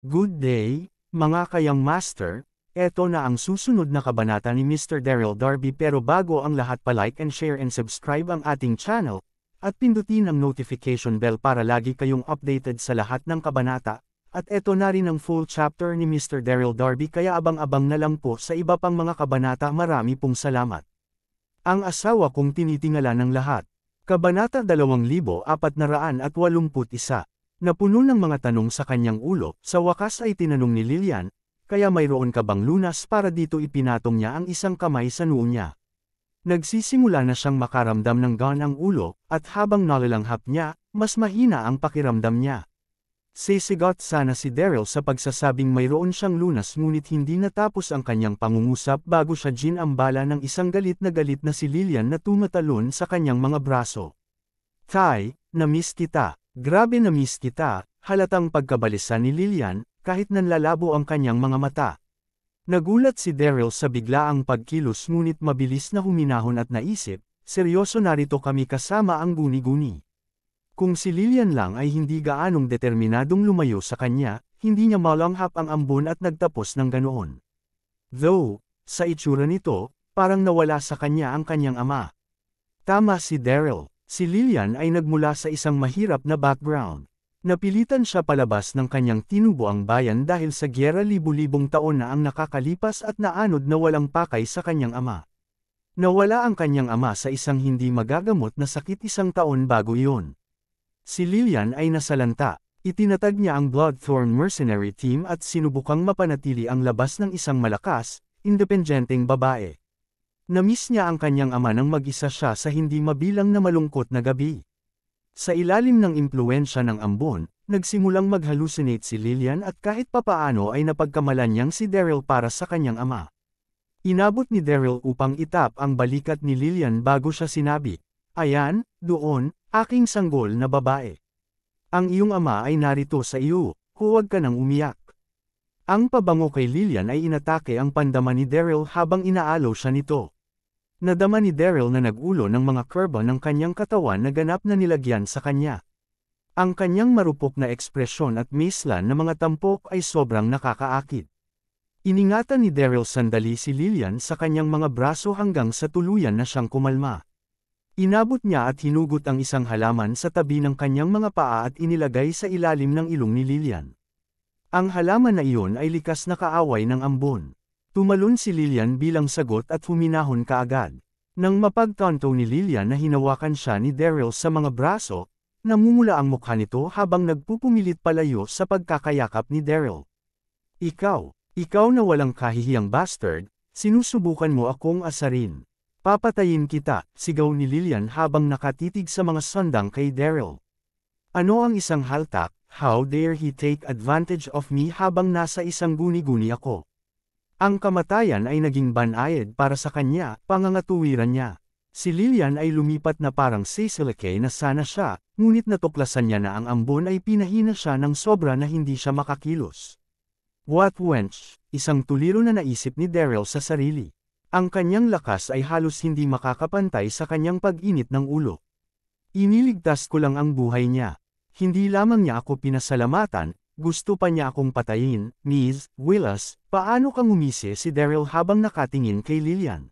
Good day, mga kayang master, eto na ang susunod na kabanata ni Mr. Daryl Darby pero bago ang lahat pa-like and share and subscribe ang ating channel, at pindutin ang notification bell para lagi kayong updated sa lahat ng kabanata, at eto na rin ang full chapter ni Mr. Daryl Darby kaya abang-abang na lang po sa iba pang mga kabanata. Marami pong salamat. Ang asawa kong tinitingala ng lahat. Kabanata 2481. Napuno ng mga tanong sa kanyang ulo, sa wakas ay tinanong ni Lillian, kaya mayroon ka bang lunas para dito? Ipinatong niya ang isang kamay sa noo niya. Nagsisimula na siyang makaramdam ng gaan ang ulo, at habang nalalanghap niya, mas mahina ang pakiramdam niya. Sisigot sana si Daryl sa pagsasabing mayroon siyang lunas ngunit hindi natapos ang kanyang pangungusap bago siya ginambala ng isang galit na si Lillian na tumatalon sa kanyang mga braso. Tay, na-miss kita. Grabe na-miss kita, halatang pagkabalisa ni Lillian, kahit nanlalabo ang kanyang mga mata. Nagulat si Daryl sa biglaang pagkilos ngunit mabilis na huminahon at naisip, seryoso narito kami kasama ang guni-guni. Kung si Lillian lang ay hindi gaanong determinadong lumayo sa kanya, hindi niya malanghap ang ambon at nagtapos ng ganoon. Though, sa itsura nito, parang nawala sa kanya ang kanyang ama. Tama si Daryl. Si Lillian ay nagmula sa isang mahirap na background. Napilitan siya palabas ng kanyang tinubuang bayan dahil sa gyera. Libu-libong taon na ang nakakalipas at naanod na walang pakay sa kanyang ama. Nawala ang kanyang ama sa isang hindi magagamot na sakit isang taon bago iyon. Si Lillian ay nasalanta. Itinatag niya ang Bloodthorn Mercenary Team at sinubukang mapanatili ang labas ng isang malakas, independenteng babae. Namiss niya ang kanyang ama nang mag-isa siya sa hindi mabilang na malungkot na gabi. Sa ilalim ng impluwensya ng ambon, nagsimulang mag-hallucinate si Lillian at kahit papaano ay napagkamalan niyang si Daryl para sa kanyang ama. Inabot ni Daryl upang itap ang balikat ni Lillian bago siya sinabi, "Ayan, doon, aking sanggol na babae. Ang iyong ama ay narito sa iyo, huwag ka nang umiyak." Ang pabango kay Lillian ay inatake ang pandama ni Daryl habang inaalo siya nito. Nadama ni Daryl na nag-ulo ng mga kurba ng kanyang katawan na ganap na nilagyan sa kanya. Ang kanyang marupok na ekspresyon at mislan na mga tampok ay sobrang nakakaakit. Iningatan ni Daryl sandali si Lillian sa kanyang mga braso hanggang sa tuluyan na siyang kumalma. Inabot niya at hinugot ang isang halaman sa tabi ng kanyang mga paa at inilagay sa ilalim ng ilong ni Lillian. Ang halaman na iyon ay likas na kaaway ng ambon. Tumalon si Lillian bilang sagot at huminahon kaagad. Nang mapagtanto ni Lillian na hinawakan siya ni Daryl sa mga braso, namumula ang mukha nito habang nagpupumilit palayo sa pagkakayakap ni Daryl. Ikaw na walang kahihiyang bastard, sinusubukan mo akong asarin. Papatayin kita, sigaw ni Lillian habang nakatitig sa mga sandang kay Daryl. Ano ang isang haltak? How dare he take advantage of me habang nasa isang guni-guni ako? Ang kamatayan ay naging banayad para sa kanya, pangangatuwiran niya. Si Lillian ay lumipat na parang sisilike na sana siya, ngunit natuklasan niya na ang ambon ay pinahina siya ng sobra na hindi siya makakilos. What wench? Isang tuliro na naisip ni Daryl sa sarili. Ang kanyang lakas ay halos hindi makakapantay sa kanyang pag-init ng ulo. Iniligtas ko lang ang buhay niya. Hindi lamang niya ako pinasalamatan, gusto pa niya akong patayin. Ms. Willis, paano kang umisi? Si Daryl habang nakatingin kay Lillian.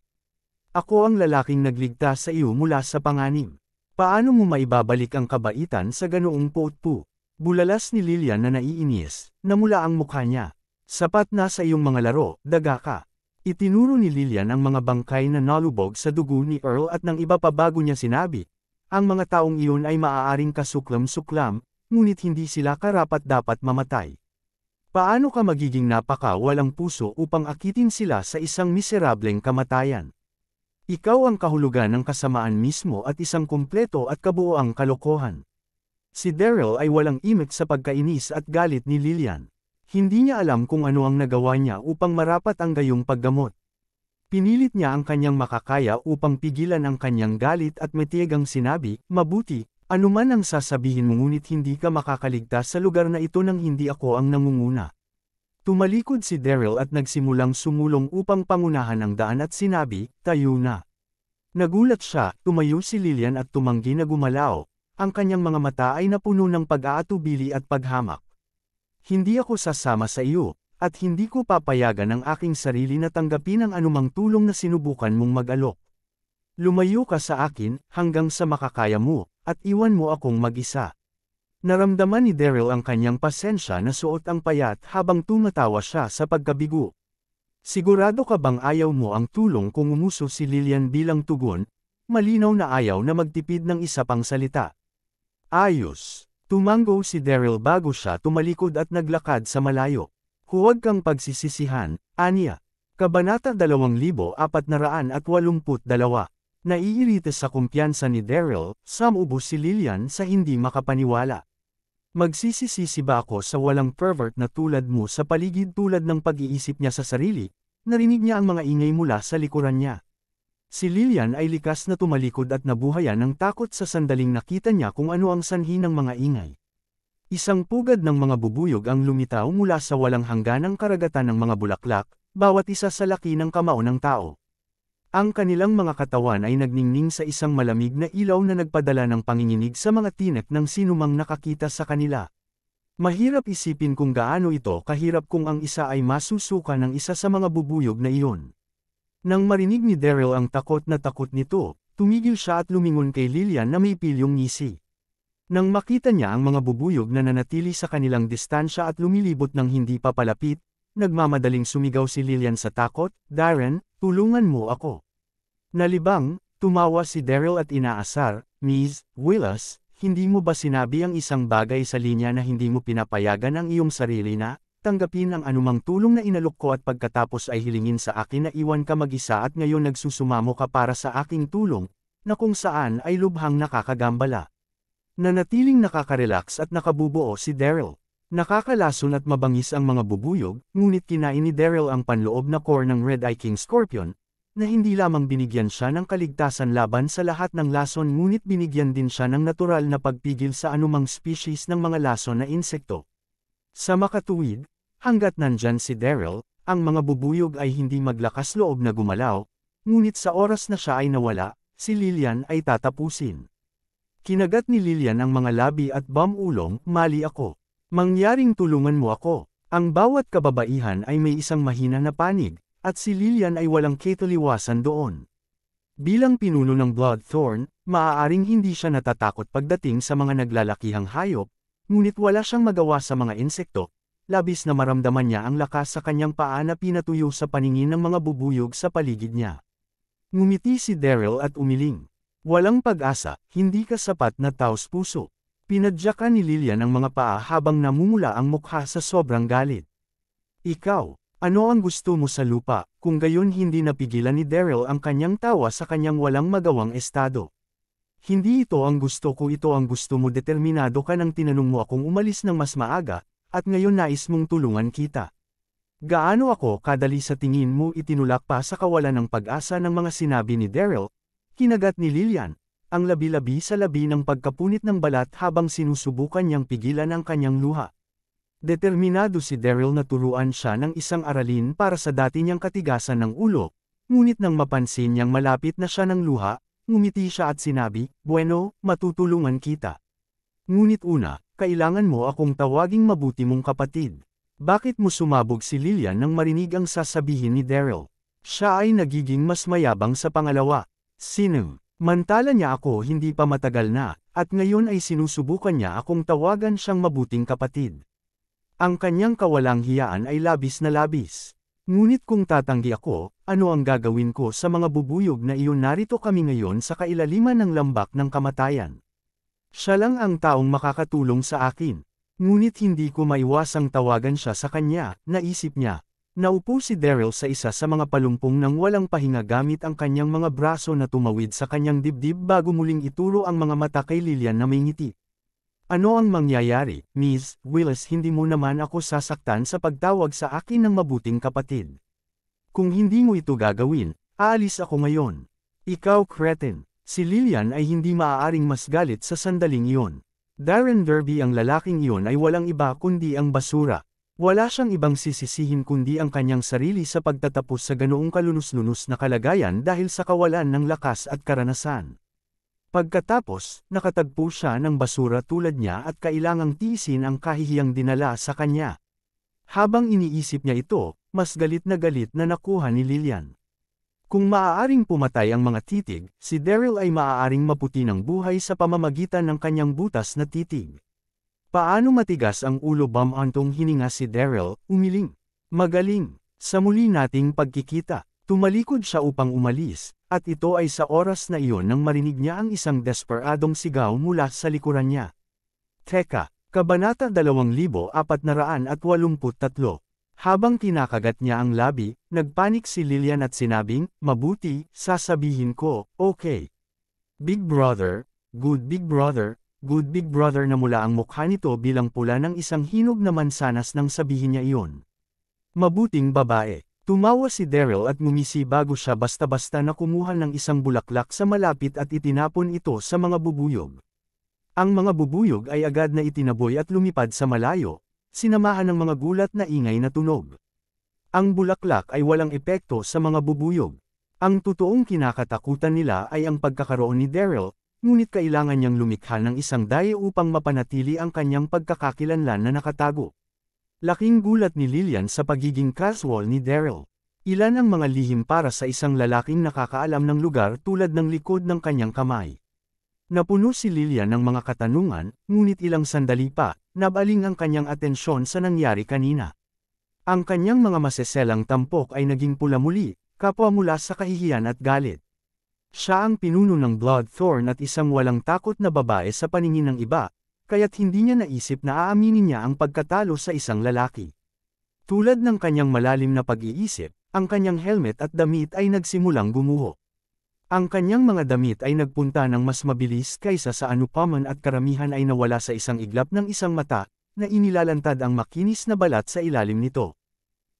Ako ang lalaking nagligtas sa iyo mula sa panganib. Paano mo maibabalik ang kabaitan sa ganoong potpo? Bulalas ni Lillian na naiinis, namula ang mukha niya. Sapat na sa iyong mga laro, daga ka. Itinuro ni Lillian ang mga bangkay na nalubog sa dugo ni Earl at ng iba pa bago niya sinabi, ang mga taong iyon ay maaaring kasuklam-suklam, ngunit hindi sila karapat-dapat mamatay. Paano ka magiging walang puso upang akitin sila sa isang miserableng kamatayan? Ikaw ang kahulugan ng kasamaan mismo at isang kumpleto at kabuoang kalokohan. Si Daryl ay walang imik sa pagkainis at galit ni Lillian. Hindi niya alam kung ano ang nagawa niya upang marapat ang gayong paggamot. Pinilit niya ang kanyang makakaya upang pigilan ang kanyang galit at matiyagang sinabi, "Mabuti, anuman ang sasabihin mo ngunit hindi ka makakaligtas sa lugar na ito nang hindi ako ang nangunguna." Tumalikod si Daryl at nagsimulang sumulong upang pangunahan ang daan at sinabi, "Tayo na." Nagulat siya, tumayo si Lillian at tumanggi na gumalaw. Ang kanyang mga mata ay napuno ng pag-aatubili at paghamak. Hindi ako sasama sa iyo, at hindi ko papayagan ang aking sarili na tanggapin ang anumang tulong na sinubukan mong mag-alok. Lumayo ka sa akin, hanggang sa makakaya mo, at iwan mo akong mag-isa. Naramdaman ni Daryl ang kanyang pasensya na suot ang payat habang tumatawa siya sa pagkabigo. Sigurado ka bang ayaw mo ang tulong kung umuso si Lillian bilang tugon? Malinaw na ayaw na magtipid ng isa pang salita. Ayos. Tumango si Daryl bago siya tumalikod at naglakad sa malayo. Huwag kang pagsisisihan, Anya. Kabanata 2482. Naiirita sa kumpiyansa ni Daryl, sumubo si Lillian sa hindi makapaniwala. Magsisisisi ba ako sa walang pervert na tulad mo sa paligid tulad ng pag-iisip niya sa sarili? Narinig niya ang mga ingay mula sa likuran niya. Si Lillian ay likas na tumalikod at nabuhayan ng takot sa sandaling nakita niya kung ano ang sanhi ng mga ingay. Isang pugad ng mga bubuyog ang lumitaw mula sa walang hangganang karagatan ng mga bulaklak, bawat isa sa laki ng kamao ng tao. Ang kanilang mga katawan ay nagningning sa isang malamig na ilaw na nagpadala ng panginginig sa mga tinek ng sinumang nakakita sa kanila. Mahirap isipin kung gaano ito kahirap kung ang isa ay masusuka ng isa sa mga bubuyog na iyon. Nang marinig ni Daryl ang takot na takot nito, tumigil siya at lumingon kay Lillian na may pilyong ngisi. Nang makita niya ang mga bubuyog na nanatili sa kanilang distansya at lumilibot ng hindi papalapit, nagmamadaling sumigaw si Lillian sa takot, "Darren, tulungan mo ako." Nalibang, tumawa si Daryl at inaasar, "Ms. Willis, hindi mo ba sinabi ang isang bagay sa linya na hindi mo pinapayagan ang iyong sarili na tanggapin ang anumang tulong na inalok ko at pagkatapos ay hilingin sa akin na iwan ka mag-isa at ngayon nagsusumamo ka para sa aking tulong, na kung saan ay lubhang nakakagambala." Nanatiling nakaka-relax at nakabubuo si Daryl. Nakakalason at mabangis ang mga bubuyog, ngunit kinain ni Daryl ang panloob na core ng Red Eye King Scorpion, na hindi lamang binigyan siya ng kaligtasan laban sa lahat ng lason ngunit binigyan din siya ng natural na pagpigil sa anumang species ng mga lason na insekto. Sa makatuwid, hanggat nandyan si Daryl, ang mga bubuyog ay hindi maglakas loob na gumalaw, ngunit sa oras na siya ay nawala, si Lillian ay tatapusin. Kinagat ni Lillian ang mga labi at bamulong, "Mali ako. Mangyaring tulungan mo ako." Ang bawat kababaihan ay may isang mahina na panig, at si Lillian ay walang ketaliwasan doon. Bilang pinuno ng Bloodthorn, maaaring hindi siya natatakot pagdating sa mga naglalakihang hayop, ngunit wala siyang magawa sa mga insekto, labis na maramdaman niya ang lakas sa kanyang paa na pinatuyo sa paningin ng mga bubuyog sa paligid niya. Ngumiti si Daryl at umiling. "Walang pag-asa, hindi ka sapat na taos-puso." Pinadyakan ni Lillian ang mga paa habang namumula ang mukha sa sobrang galit. "Ikaw, ano ang gusto mo sa lupa?" Kung gayon hindi napigilan ni Daryl ang kanyang tawa sa kanyang walang magawang estado. "Hindi ito ang gusto ko, ito ang gusto mo." Determinado ka nang tinanong mo akong umalis ng mas maaga, at ngayon nais mong tulungan kita. Gaano ako kadali sa tingin mo? Itinulak pa sa kawalan ng pag-asa ng mga sinabi ni Daryl. Kinagat ni Lillian ang labi-labi sa labi ng pagkapunit ng balat habang sinusubukan niyang pigilan ang kanyang luha. Determinado si Daryl na turuan siya ng isang aralin para sa dati niyang katigasan ng ulo, ngunit nang mapansin niyang malapit na siya ng luha, ngumiti siya at sinabi, "Bueno, matutulungan kita. Ngunit una, kailangan mo akong tawaging mabuti mong kapatid." Bakit mo sumabog si Lillian nang marinig ang sasabihin ni Daryl? Siya ay nagiging mas mayabang sa pangalawa. "Sino? Mantala niya ako hindi pa matagal na, at ngayon ay sinusubukan niya akong tawagan siyang mabuting kapatid." Ang kanyang kawalang hiyaan ay labis na labis. "Ngunit kung tatanggi ako, ano ang gagawin ko sa mga bubuyog na iyon? Narito kami ngayon sa kailaliman ng lambak ng kamatayan. Siya lang ang taong makakatulong sa akin." Ngunit hindi ko maiwasang tawagan siya sa kanya, naisip niya. Naupo si Daryl sa isa sa mga palumpong ng walang pahinga gamit ang kanyang mga braso na tumawid sa kanyang dibdib bago muling ituro ang mga mata kay Lillian na may ngiti. "Ano ang mangyayari, Ms. Willis? Hindi mo naman ako sasaktan sa pagtawag sa akin ng mabuting kapatid. Kung hindi mo ito gagawin, aalis ako ngayon." "Ikaw cretin." Si Lillian ay hindi maaaring mas galit sa sandaling iyon. Darren Derby, ang lalaking iyon ay walang iba kundi ang basura. Wala siyang ibang sisisihin kundi ang kanyang sarili sa pagtatapos sa ganoong kalunus-lunus na kalagayan dahil sa kawalan ng lakas at karanasan. Pagkatapos, nakatagpo siya ng basura tulad niya at kailangang tiisin ang kahihiyang dinala sa kanya. Habang iniisip niya ito, mas galit na nakuha ni Lillian. Kung maaaring pumatay ang mga titig, si Daryl ay maaaring maputi ng buhay sa pamamagitan ng kanyang butas na titig. Paano matigas ang ulo bamantong hininga si Daryl, umiling. Magaling. Sa muli nating pagkikita, tumalikod siya upang umalis, at ito ay sa oras na iyon nang marinig niya ang isang desperadong sigaw mula sa likuran niya. Teka, Kabanata 2483. Habang kinakagat niya ang labi, nagpanik si Lillian at sinabing, "Mabuti, sasabihin ko, okay. Big Brother, good Big Brother, good Big Brother." Na mula ang mukha nito bilang pula ng isang hinog na mansanas nang sabihin niya iyon. Mabuting babae. Tumawa si Daryl at ngumisi bago siya basta-basta na kumuha ng isang bulaklak sa malapit at itinapon ito sa mga bubuyog. Ang mga bubuyog ay agad na itinaboy at lumipad sa malayo, sinamahan ng mga gulat na ingay na tunog. Ang bulaklak ay walang epekto sa mga bubuyog. Ang totoong kinakatakutan nila ay ang pagkakaroon ni Daryl, ngunit kailangan niyang lumikha ng isang daya upang mapanatili ang kanyang pagkakakilanlan na nakatago. Laking gulat ni Lillian sa pagiging casual ni Daryl. Ilan ang mga lihim para sa isang lalaking nakakaalam ng lugar tulad ng likod ng kanyang kamay. Napuno si Lillian ng mga katanungan, ngunit ilang sandali pa, nabaling ang kanyang atensyon sa nangyari kanina. Ang kanyang mga maseselang tampok ay naging pula muli, kapwa mula sa kahihiyan at galit. Siya ang pinuno ng Bloodthorn at isang walang takot na babae sa paningin ng iba, kaya't hindi niya naisip na aaminin niya ang pagkatalo sa isang lalaki. Tulad ng kanyang malalim na pag-iisip, ang kanyang helmet at damit ay nagsimulang gumuho. Ang kanyang mga damit ay nagpunta ng mas mabilis kaysa sa anupaman at karamihan ay nawala sa isang iglap ng isang mata, na inilalantad ang makinis na balat sa ilalim nito.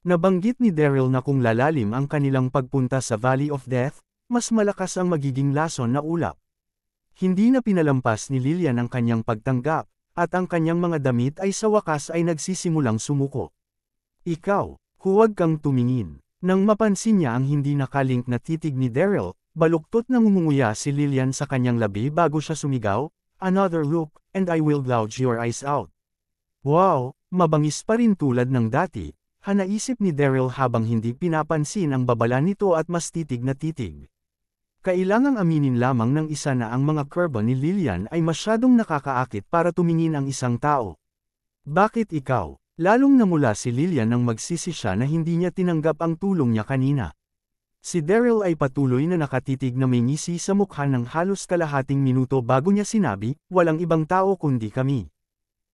Nabanggit ni Daryl na kung lalalim ang kanilang pagpunta sa Valley of Death, mas malakas ang magiging lason na ulap. Hindi na pinalampas ni Lillian ang kanyang pagtanggap, at ang kanyang mga damit ay sa wakas ay nagsisimulang sumuko. "Ikaw, huwag kang tumingin." Nang mapansin niya ang hindi nakalink na titig ni Daryl, baluktot na ngumunguya si Lillian sa kanyang labi bago siya sumigaw, "Another look, and I will gouge your eyes out." Wow, mabangis pa rin tulad ng dati, naisip ni Daryl habang hindi pinapansin ang babala nito at mas titig na titig. Kailangang aminin lamang ng isa na ang mga kurba ni Lillian ay masyadong nakakaakit para tumingin ang isang tao. "Bakit ikaw?" Lalong namula si Lillian nang magsisi siya na hindi niya tinanggap ang tulong niya kanina. Si Daryl ay patuloy na nakatitig na may ngisi sa mukha ng halos kalahating minuto bago niya sinabi, "Walang ibang tao kundi kami."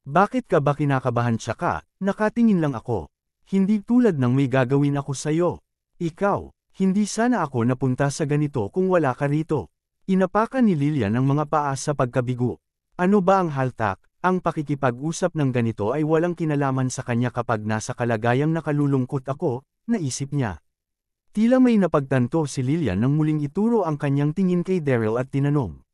"Bakit ka ba kinakabahan?" "Tsaka, nakatingin lang ako. Hindi tulad ng may gagawin ako sayo. Ikaw, hindi sana ako napunta sa ganito kung wala ka rito." Inapakan ni Lillian ang mga paa sa pagkabigo. Ano ba ang haltak? Ang pakikipag-usap ng ganito ay walang kinalaman sa kanya kapag nasa kalagayang nakalulungkot ako, naisip niya. Tila may napagtanto si Lillian nang muling ituro ang kanyang tingin kay Daryl at tinanong.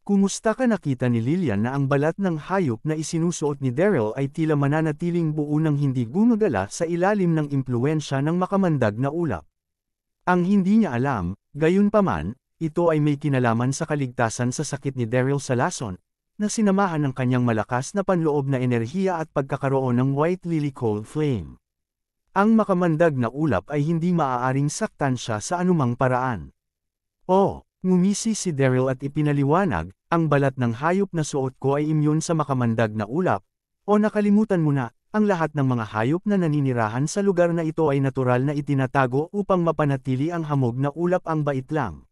"Kumusta ka?" Nakita ni Lillian na ang balat ng hayop na isinusuot ni Daryl ay tila mananatiling buo nang hindi gumagala sa ilalim ng impluwensya ng makamandag na ulap. Ang hindi niya alam, gayunpaman, ito ay may kinalaman sa kaligtasan sa sakit ni Daryl sa lason, na sinamahan ng kanyang malakas na panloob na enerhiya at pagkakaroon ng White Lily Cold Flame. Ang makamandag na ulap ay hindi maaaring saktan siya sa anumang paraan. "Oh," ngumisi si Daryl at ipinaliwanag, "ang balat ng hayop na suot ko ay immune sa makamandag na ulap, o nakalimutan mo na, ang lahat ng mga hayop na naninirahan sa lugar na ito ay natural na itinatago upang mapanatili ang hamog na ulap. Ang bait lang.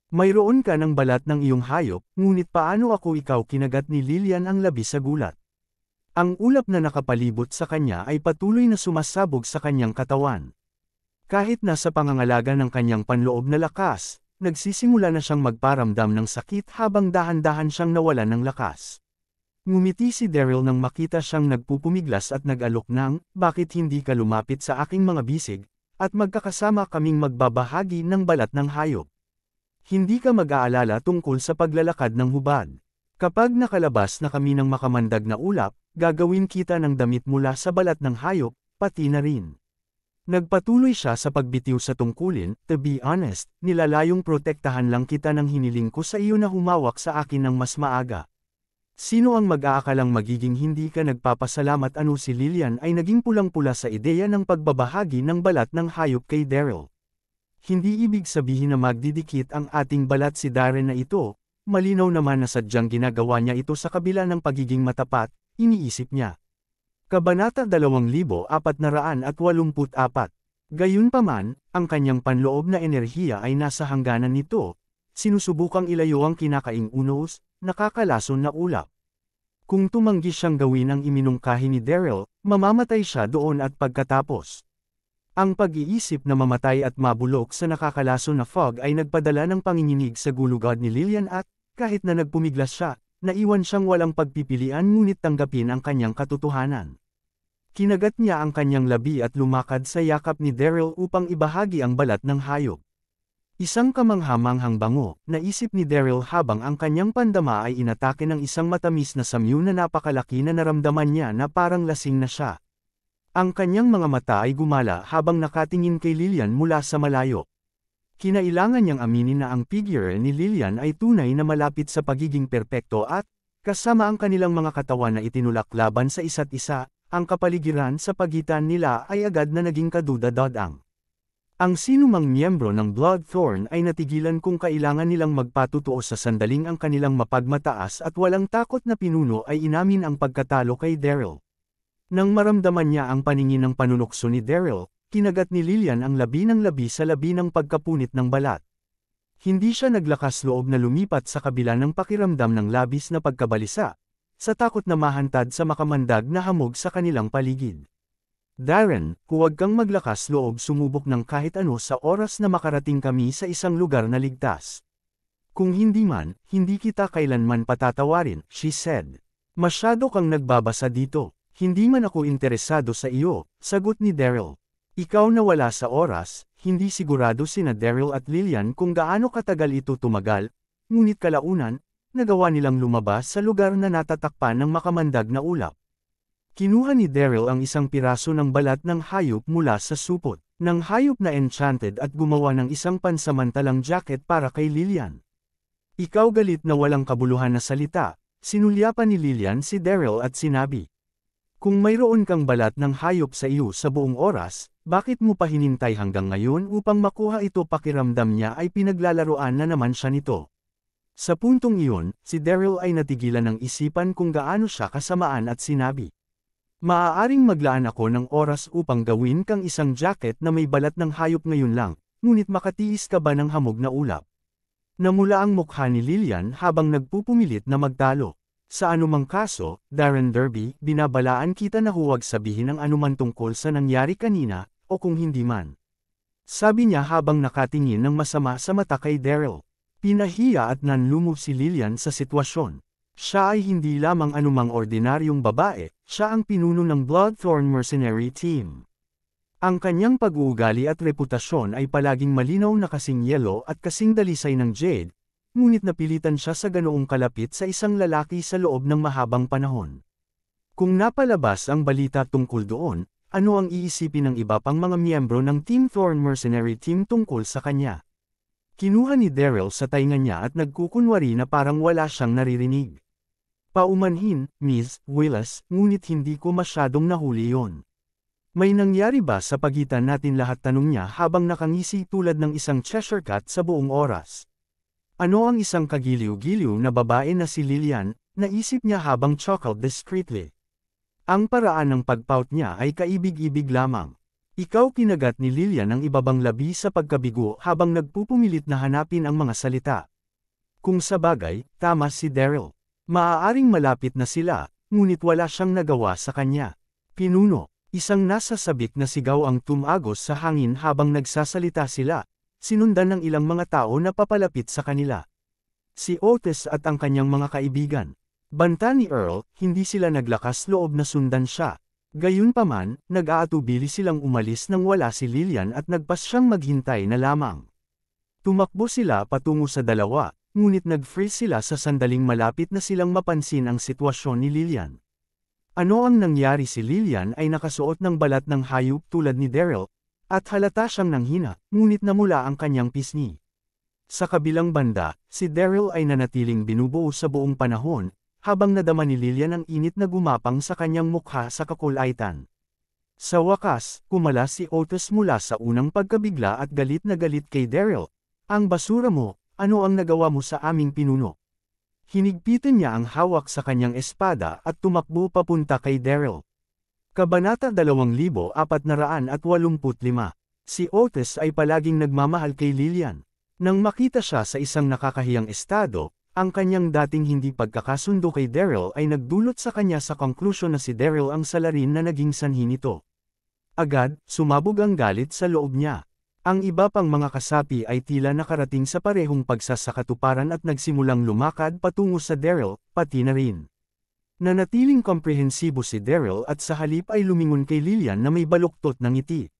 Mayroon ka ng balat ng iyong hayop, ngunit paano ako?" Ikaw, kinagat ni Lillian ang labi sa gulat. Ang ulap na nakapalibot sa kanya ay patuloy na sumasabog sa kanyang katawan. Kahit nasa pangangalaga ng kanyang panloob na lakas, nagsisimula na siyang magparamdam ng sakit habang dahan-dahan siyang nawalan ng lakas. Ngumiti si Daryl nang makita siyang nagpupumiglas at nag-alok ng, "Bakit hindi ka lumapit sa aking mga bisig, at magkakasama kaming magbabahagi ng balat ng hayop? Hindi ka mag-aalala tungkol sa paglalakad ng hubad. Kapag nakalabas na kami ng makamandag na ulap, gagawin kita ng damit mula sa balat ng hayop, pati na rin." Nagpatuloy siya sa pagbitiw sa tungkulin, to be honest, nilalayong protektahan lang kita nang hiniling ko sa iyo na humawak sa akin ng mas maaga. Sino ang mag-aakalang magiging hindi ka nagpapasalamat? Si Lillian ay naging pulang-pula sa ideya ng pagbabahagi ng balat ng hayop kay Daryl. Hindi ibig sabihin na magdidikit ang ating balat si Darren na ito, malinaw naman na sadyang ginagawa niya ito sa kabila ng pagiging matapat, iniisip niya. Kabanata 2484. Gayunpaman, ang kanyang panloob na enerhiya ay nasa hangganan nito, sinusubukang ilayo ang kinakaing unos, nakakalason na ulap. Kung tumanggi siyang gawin ang iminungkahi ni Daryl, mamamatay siya doon at pagkatapos. Ang pag-iisip na mamatay at mabulok sa nakakalason na fog ay nagpadala ng panginginig sa gulugod ni Lillian at, kahit na nagpumiglas siya, naiwan siyang walang pagpipilian ngunit tanggapin ang kanyang katotohanan. Kinagat niya ang kanyang labi at lumakad sa yakap ni Daryl upang ibahagi ang balat ng hayop. Isang kamanghamanghang bango, naisip ni Daryl habang ang kanyang pandama ay inatake ng isang matamis na samyu na napakalaki na naramdaman niya na parang lasing na siya. Ang kanyang mga mata ay gumala habang nakatingin kay Lillian mula sa malayo. Kinailangan niyang aminin na ang figure ni Lillian ay tunay na malapit sa pagiging perpekto at, kasama ang kanilang mga katawan na itinulak laban sa isa't isa, ang kapaligiran sa pagitan nila ay agad na naging kaduda-dodang. Ang sinumang miyembro ng Bloodthorn ay natigilan kung kailangan nilang magpatutuo sa sandaling ang kanilang mapagmataas at walang takot na pinuno ay inamin ang pagkatalo kay Daryl. Nang maramdaman niya ang paningin ng panunukso ni Daryl, kinagat ni Lillian ang labi ng labi sa labi ng pagkapunit ng balat. Hindi siya naglakas loob na lumipat sa kabila ng pakiramdam ng labis na pagkabalisa, sa takot na mahantad sa makamandag na hamog sa kanilang paligid. Darren, huwag kang maglakas loob sumubok ng kahit ano sa oras na makarating kami sa isang lugar na ligtas. Kung hindi man, hindi kita kailanman patatawarin, she said. Masyado kang nagbabasa dito, hindi man ako interesado sa iyo, sagot ni Daryl. Ikaw na wala sa oras, hindi sigurado sina Daryl at Lillian kung gaano katagal ito tumagal, ngunit kalaunan, nagawa nilang lumabas sa lugar na natatakpan ng makamandag na ulap. Kinuha ni Daryl ang isang piraso ng balat ng hayop mula sa supot ng hayop na enchanted at gumawa ng isang pansamantalang jacket para kay Lillian. Ikaw galit na walang kabuluhan na salita, sinulyapan ni Lillian si Daryl at sinabi. Kung mayroon kang balat ng hayop sa iyo sa buong oras, bakit mo pa hinintay hanggang ngayon upang makuha ito? Pakiramdam niya ay pinaglalaroan na naman siya nito. Sa puntong iyon, si Daryl ay natigilan ng isipan kung gaano siya kasamaan at sinabi. Maaaring maglaan ako ng oras upang gawin kang isang jacket na may balat ng hayop ngayon lang, ngunit makatiis ka ba ng hamog na ulap? Namula ang mukha ni Lillian habang nagpupumilit na magtalo. Sa anumang kaso, Darren Derby, binabalaan kita na huwag sabihin ang anuman tungkol sa nangyari kanina, o kung hindi man. Sabi niya habang nakatingin ng masama sa mata kay Daryl. Pinahiya at nanlumog si Lillian sa sitwasyon. Siya ay hindi lamang anumang ordinaryong babae, siya ang pinuno ng Bloodthorn Mercenary Team. Ang kanyang pag-uugali at reputasyon ay palaging malinaw na kasing yelo at kasing dalisay ng jade, ngunit napilitan siya sa ganoong kalapit sa isang lalaki sa loob ng mahabang panahon. Kung napalabas ang balita tungkol doon, ano ang iisipin ng iba pang mga miyembro ng Team Thorn Mercenary Team tungkol sa kanya? Kinuha ni Daryl sa tainga niya at nagkukunwari na parang wala siyang naririnig. Paumanhin, Ms. Willis, ngunit hindi ko masyadong nahuli yon. May nangyari ba sa pagitan natin? Lahat tanong niya habang nakangisi tulad ng isang Cheshire Cat sa buong oras. Ano ang isang kagiliw-giliw na babae na si Lillian, naisip niya habang chuckled discreetly. Ang paraan ng pagpout niya ay kaibig-ibig lamang. Ikaw, kinagat ni Lillian ang ibabang labi sa pagkabigo habang nagpupumilit na hanapin ang mga salita. Kung sabagay, tama si Daryl. Maaaring malapit na sila, ngunit wala siyang nagawa sa kanya. Pinuno, isang nasasabik na sigaw ang tumagos sa hangin habang nagsasalita sila, sinundan ng ilang mga tao na papalapit sa kanila. Si Otis at ang kanyang mga kaibigan. Banta ni Earl, hindi sila naglakas loob na sundan siya. Gayunpaman, nag-aatubili silang umalis nang wala si Lillian at nagpas siyang maghintay na lamang. Tumakbo sila patungo sa dalawa, ngunit nag-freeze sila sa sandaling malapit na silang mapansin ang sitwasyon ni Lillian. Ano ang nangyari? Si Lillian ay nakasuot ng balat ng hayop tulad ni Daryl, At halata siyang nanghina, ngunit namula ang kanyang pisngi. Sa kabilang banda, si Daryl ay nanatiling binubuo sa buong panahon, habang nadama ni Lillian ang init na gumapang sa kanyang mukha sa kakulaitan. Sa wakas, kumalas si Otis mula sa unang pagkabigla at galit na galit kay Daryl. Ang basura mo, ano ang nagawa mo sa aming pinuno? Hinigpitan niya ang hawak sa kanyang espada at tumakbo papunta kay Daryl. Kabanata 2485. Si Otis ay palaging nagmamahal kay Lillian. Nang makita siya sa isang nakakahiyang estado, ang kanyang dating hindi pagkakasundo kay Daryl ay nagdulot sa kanya sa konklusyon na si Daryl ang salarin na naging sanhi nito. Agad, sumabog ang galit sa loob niya. Ang iba pang mga kasapi ay tila nakarating sa parehong pagsasakatuparan at nagsimulang lumakad patungo sa Daryl, pati na rin. Nanatiling komprehensibo si Daryl at sa halip ay lumingon kay Lillian na may baluktot ng ngiti.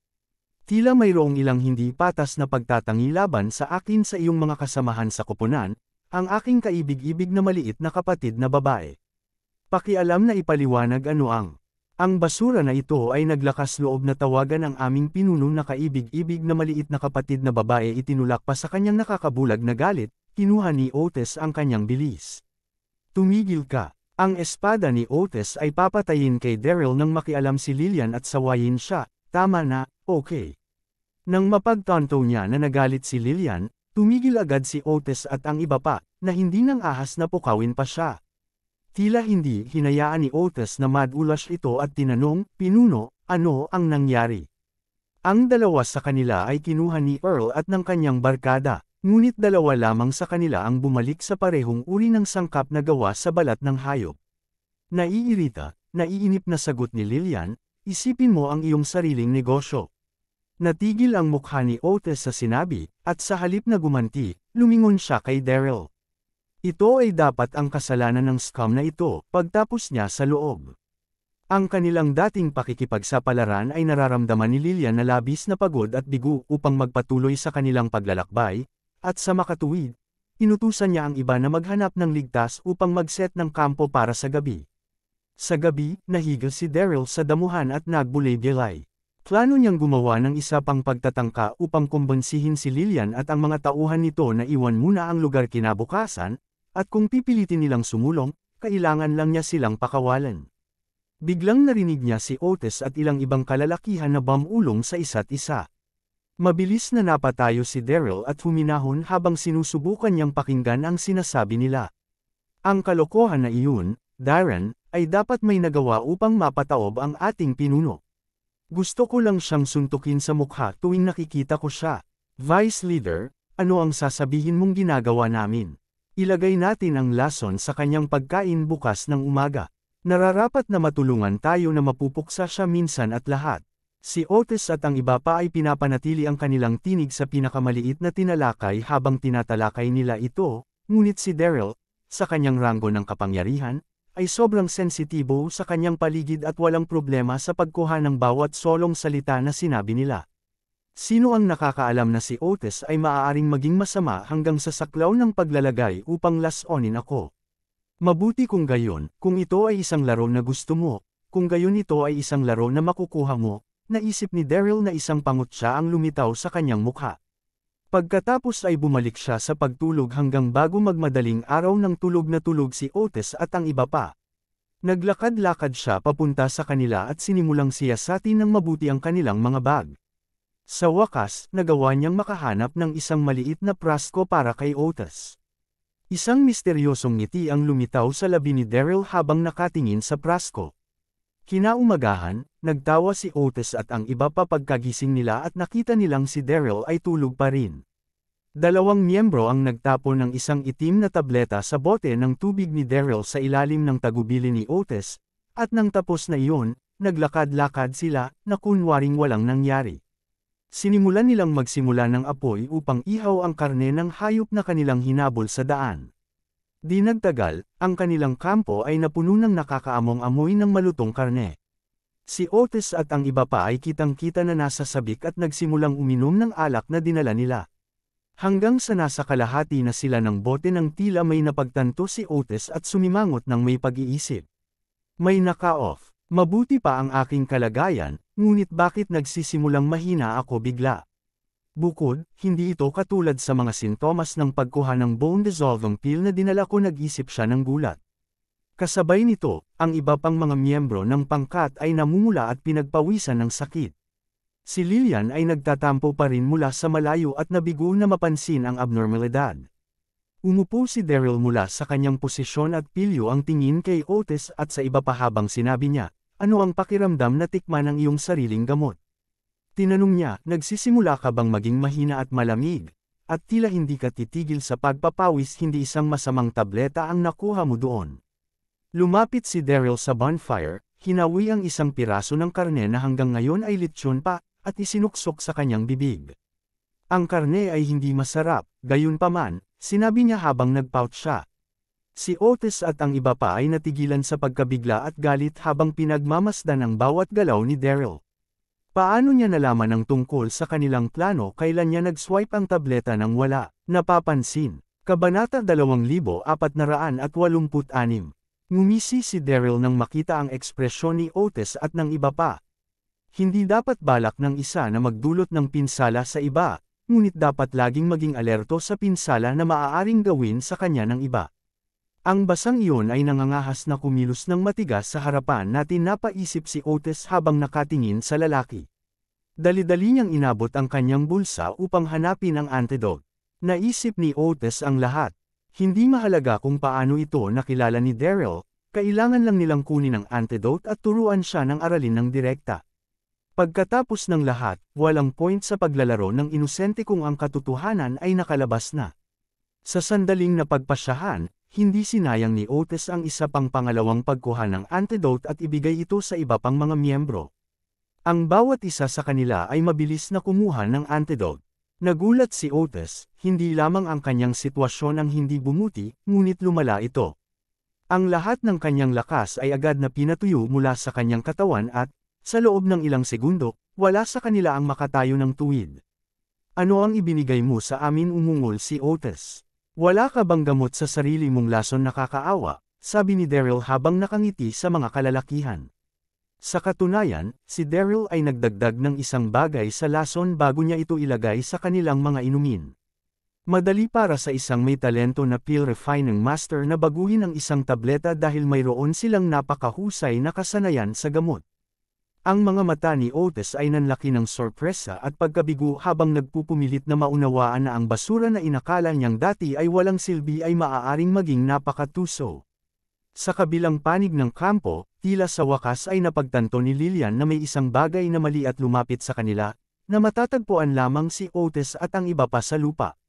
Tila mayroong ilang hindi patas na pagtatangi laban sa akin sa iyong mga kasamahan sa koponan, ang aking kaibig-ibig na maliit na kapatid na babae. Pakialam na ipaliwanag ano ang basura na ito ay naglakas loob na tawagan ang aming pinuno na kaibig-ibig na maliit na kapatid na babae. Itinulak pa sa kanyang nakakabulag na galit, kinuha ni Otis ang kanyang bilis. Tumigil ka. Ang espada ni Otis ay papatayin kay Daryl nang makialam si Lillian at sawayin siya. Tama na, okay. Nang mapagtanto niya na nagalit si Lillian, tumigil agad si Otis at ang iba pa, na hindi nang ahas na pukawin pa siya. Tila hindi hinayaan ni Otis na madulas ito at tinanong, Pinuno, ano ang nangyari? Ang dalawa sa kanila ay kinuha ni Earl at ng kanyang barkada. Ngunit dalawa lamang sa kanila ang bumalik sa parehong uri ng sangkap na gawa sa balat ng hayop. Naiirita, naiinip na sagot ni Lillian, isipin mo ang iyong sariling negosyo. Natigil ang mukha ni Otis sa sinabi, at sa halip na gumanti, lumingon siya kay Daryl. Ito ay dapat ang kasalanan ng scum na ito, pagtapos niya sa loob. Ang kanilang dating pakikipagsapalaran ay nararamdaman ni Lillian na labis na pagod at bigo upang magpatuloy sa kanilang paglalakbay. At sa makatuwid, inutusan niya ang iba na maghanap ng ligtas upang mag-set ng kampo para sa gabi. Sa gabi, nahiga si Daryl sa damuhan at nagbulay-bilay. Plano niyang gumawa ng isa pang pagtatangka upang kumbensihin si Lillian at ang mga tauhan nito na iwan muna ang lugar kinabukasan, at kung pipilitin nilang sumulong, kailangan lang niya silang pakawalan. Biglang narinig niya si Otis at ilang ibang kalalakihan na bumulong sa isa't isa. Mabilis na napatayo si Daryl at huminahon habang sinusubukan niyang pakinggan ang sinasabi nila. Ang kalokohan na iyon, Darren, ay dapat may nagawa upang mapataob ang ating pinuno. Gusto ko lang siyang suntukin sa mukha tuwing nakikita ko siya. Vice Leader, ano ang sasabihin mong ginagawa namin? Ilagay natin ang lason sa kanyang pagkain bukas ng umaga. Nararapat na matulungan tayo na mapupuksa siya minsan at lahat. Si Otis at ang iba pa ay pinapanatili ang kanilang tinig sa pinakamaliit na tinalakay habang tinatalakay nila ito, ngunit si Daryl, sa kanyang ranggo ng kapangyarihan, ay sobrang sensitibo sa kanyang paligid at walang problema sa pagkuha ng bawat solong salita na sinabi nila. Sino ang nakakaalam na si Otis ay maaaring maging masama hanggang sa saklaw ng paglalagay upang lasonin ako? Mabuti kung gayon, kung ito ay isang laro na gusto mo, kung gayon ito ay isang laro na makukuha mo, naisip ni Daryl na isang pangutya ang lumitaw sa kanyang mukha. Pagkatapos ay bumalik siya sa pagtulog hanggang bago magmadaling araw ng tulog na tulog si Otis at ang iba pa. Naglakad-lakad siya papunta sa kanila at sinimulang siyasatin ng mabuti ang kanilang mga bag. Sa wakas, nagawa niyang makahanap ng isang maliit na prasko para kay Otis. Isang misteryosong ngiti ang lumitaw sa labi ni Daryl habang nakatingin sa prasko. Kinaumagahan, nagtawa si Otis at ang iba pa pagkagising nila at nakita nilang si Daryl ay tulog pa rin. Dalawang miyembro ang nagtapon ng isang itim na tableta sa bote ng tubig ni Daryl sa ilalim ng tagubili ni Otis, at nang tapos na iyon, naglakad-lakad sila na kunwaring walang nangyari. Sinimulan nilang magsimula ng apoy upang ihaw ang karne ng hayop na kanilang hinabol sa daan. Di nagtagal, ang kanilang kampo ay napuno ng nakakaamong amoy ng malutong karne. Si Otis at ang iba pa ay kitang-kita na nasa sabik at nagsimulang uminom ng alak na dinala nila. Hanggang sa nasa kalahati na sila ng bote ng tila may napagtanto si Otis at sumimangot ng may pag-iisip. May naka-off. Mabuti pa ang aking kalagayan, ngunit bakit nagsisimulang mahina ako bigla? Bukod, hindi ito katulad sa mga sintomas ng pagkuha ng bone-dissolving pill na dinala ko, nag-isip siya ng gulat. Kasabay nito, ang iba pang mga miyembro ng pangkat ay namumula at pinagpawisan ng sakit. Si Lillian ay nagtatampo pa rin mula sa malayo at nabigo na mapansin ang abnormalidad. Umupo si Daryl mula sa kanyang posisyon at pilyo ang tingin kay Otis at sa iba pa habang sinabi niya, "Ano ang pakiramdam na tikman ang iyong sariling gamot?" Tinanong niya, "Nagsisimula ka bang maging mahina at malamig? At tila hindi ka titigil sa pagpapawis, hindi isang masamang tableta ang nakuha mo doon?" Lumapit si Daryl sa bonfire, hinawi ang isang piraso ng karne na hanggang ngayon ay litsyon pa, at isinuksok sa kanyang bibig. "Ang karne ay hindi masarap, gayunpaman," sinabi niya habang nagpout siya. Si Otis at ang iba pa ay natigilan sa pagkabigla at galit habang pinagmamasdan ang bawat galaw ni Daryl. Paano niya nalaman ang tungkol sa kanilang plano? Kailan niya nag-swipe ang tableta nang wala napapansin? Kabanata 2486. Ngumisi si Daryl nang makita ang ekspresyon ni Otis at ng iba pa. Hindi dapat balak ng isa na magdulot ng pinsala sa iba, ngunit dapat laging maging alerto sa pinsala na maaaring gawin sa kanya ng iba. Ang basang iyon ay nangangahas na kumilos ng matigas sa harapan natin, napaisip si Otis habang nakatingin sa lalaki. Dali-dali niyang inabot ang kanyang bulsa upang hanapin ang antidote. Naisip ni Otis ang lahat. Hindi mahalaga kung paano ito nakilala ni Daryl, kailangan lang nilang kunin ang antidote at turuan siya ng aralin ng direkta. Pagkatapos ng lahat, walang point sa paglalaro ng inosente kung ang katotohanan ay nakalabas na. Sa sandaling napagpasyahan, hindi sinayang ni Otis ang isa pang pangalawang pagkuha ng antidote at ibigay ito sa iba pang mga miyembro. Ang bawat isa sa kanila ay mabilis na kumuha ng antidote. Nagulat si Otis, hindi lamang ang kanyang sitwasyon ang hindi bumuti, ngunit lumala ito. Ang lahat ng kanyang lakas ay agad na pinatuyo mula sa kanyang katawan at, sa loob ng ilang segundo, wala sa kanila ang makatayo ng tuwid. "Ano ang ibinigay mo sa amin?" umungol si Otis. "Wala ka bang gamot sa sarili mong lason? Nakakaawa," sabi ni Daryl habang nakangiti sa mga kalalakihan. Sa katunayan, si Daryl ay nagdagdag ng isang bagay sa lason bago niya ito ilagay sa kanilang mga inumin. Madali para sa isang may talento na pill refining master na baguhin ang isang tableta dahil mayroon silang napakahusay na kasanayan sa gamot. Ang mga mata ni Otis ay nanlaki ng sorpresa at pagkabigo habang nagpupumilit na maunawaan na ang basura na inakala niyang dati ay walang silbi ay maaaring maging napakatuso. Sa kabilang panig ng kampo, tila sa wakas ay napagtanto ni Lillian na may isang bagay na mali at lumapit sa kanila, na matatagpuan lamang si Otis at ang iba pa sa lupa.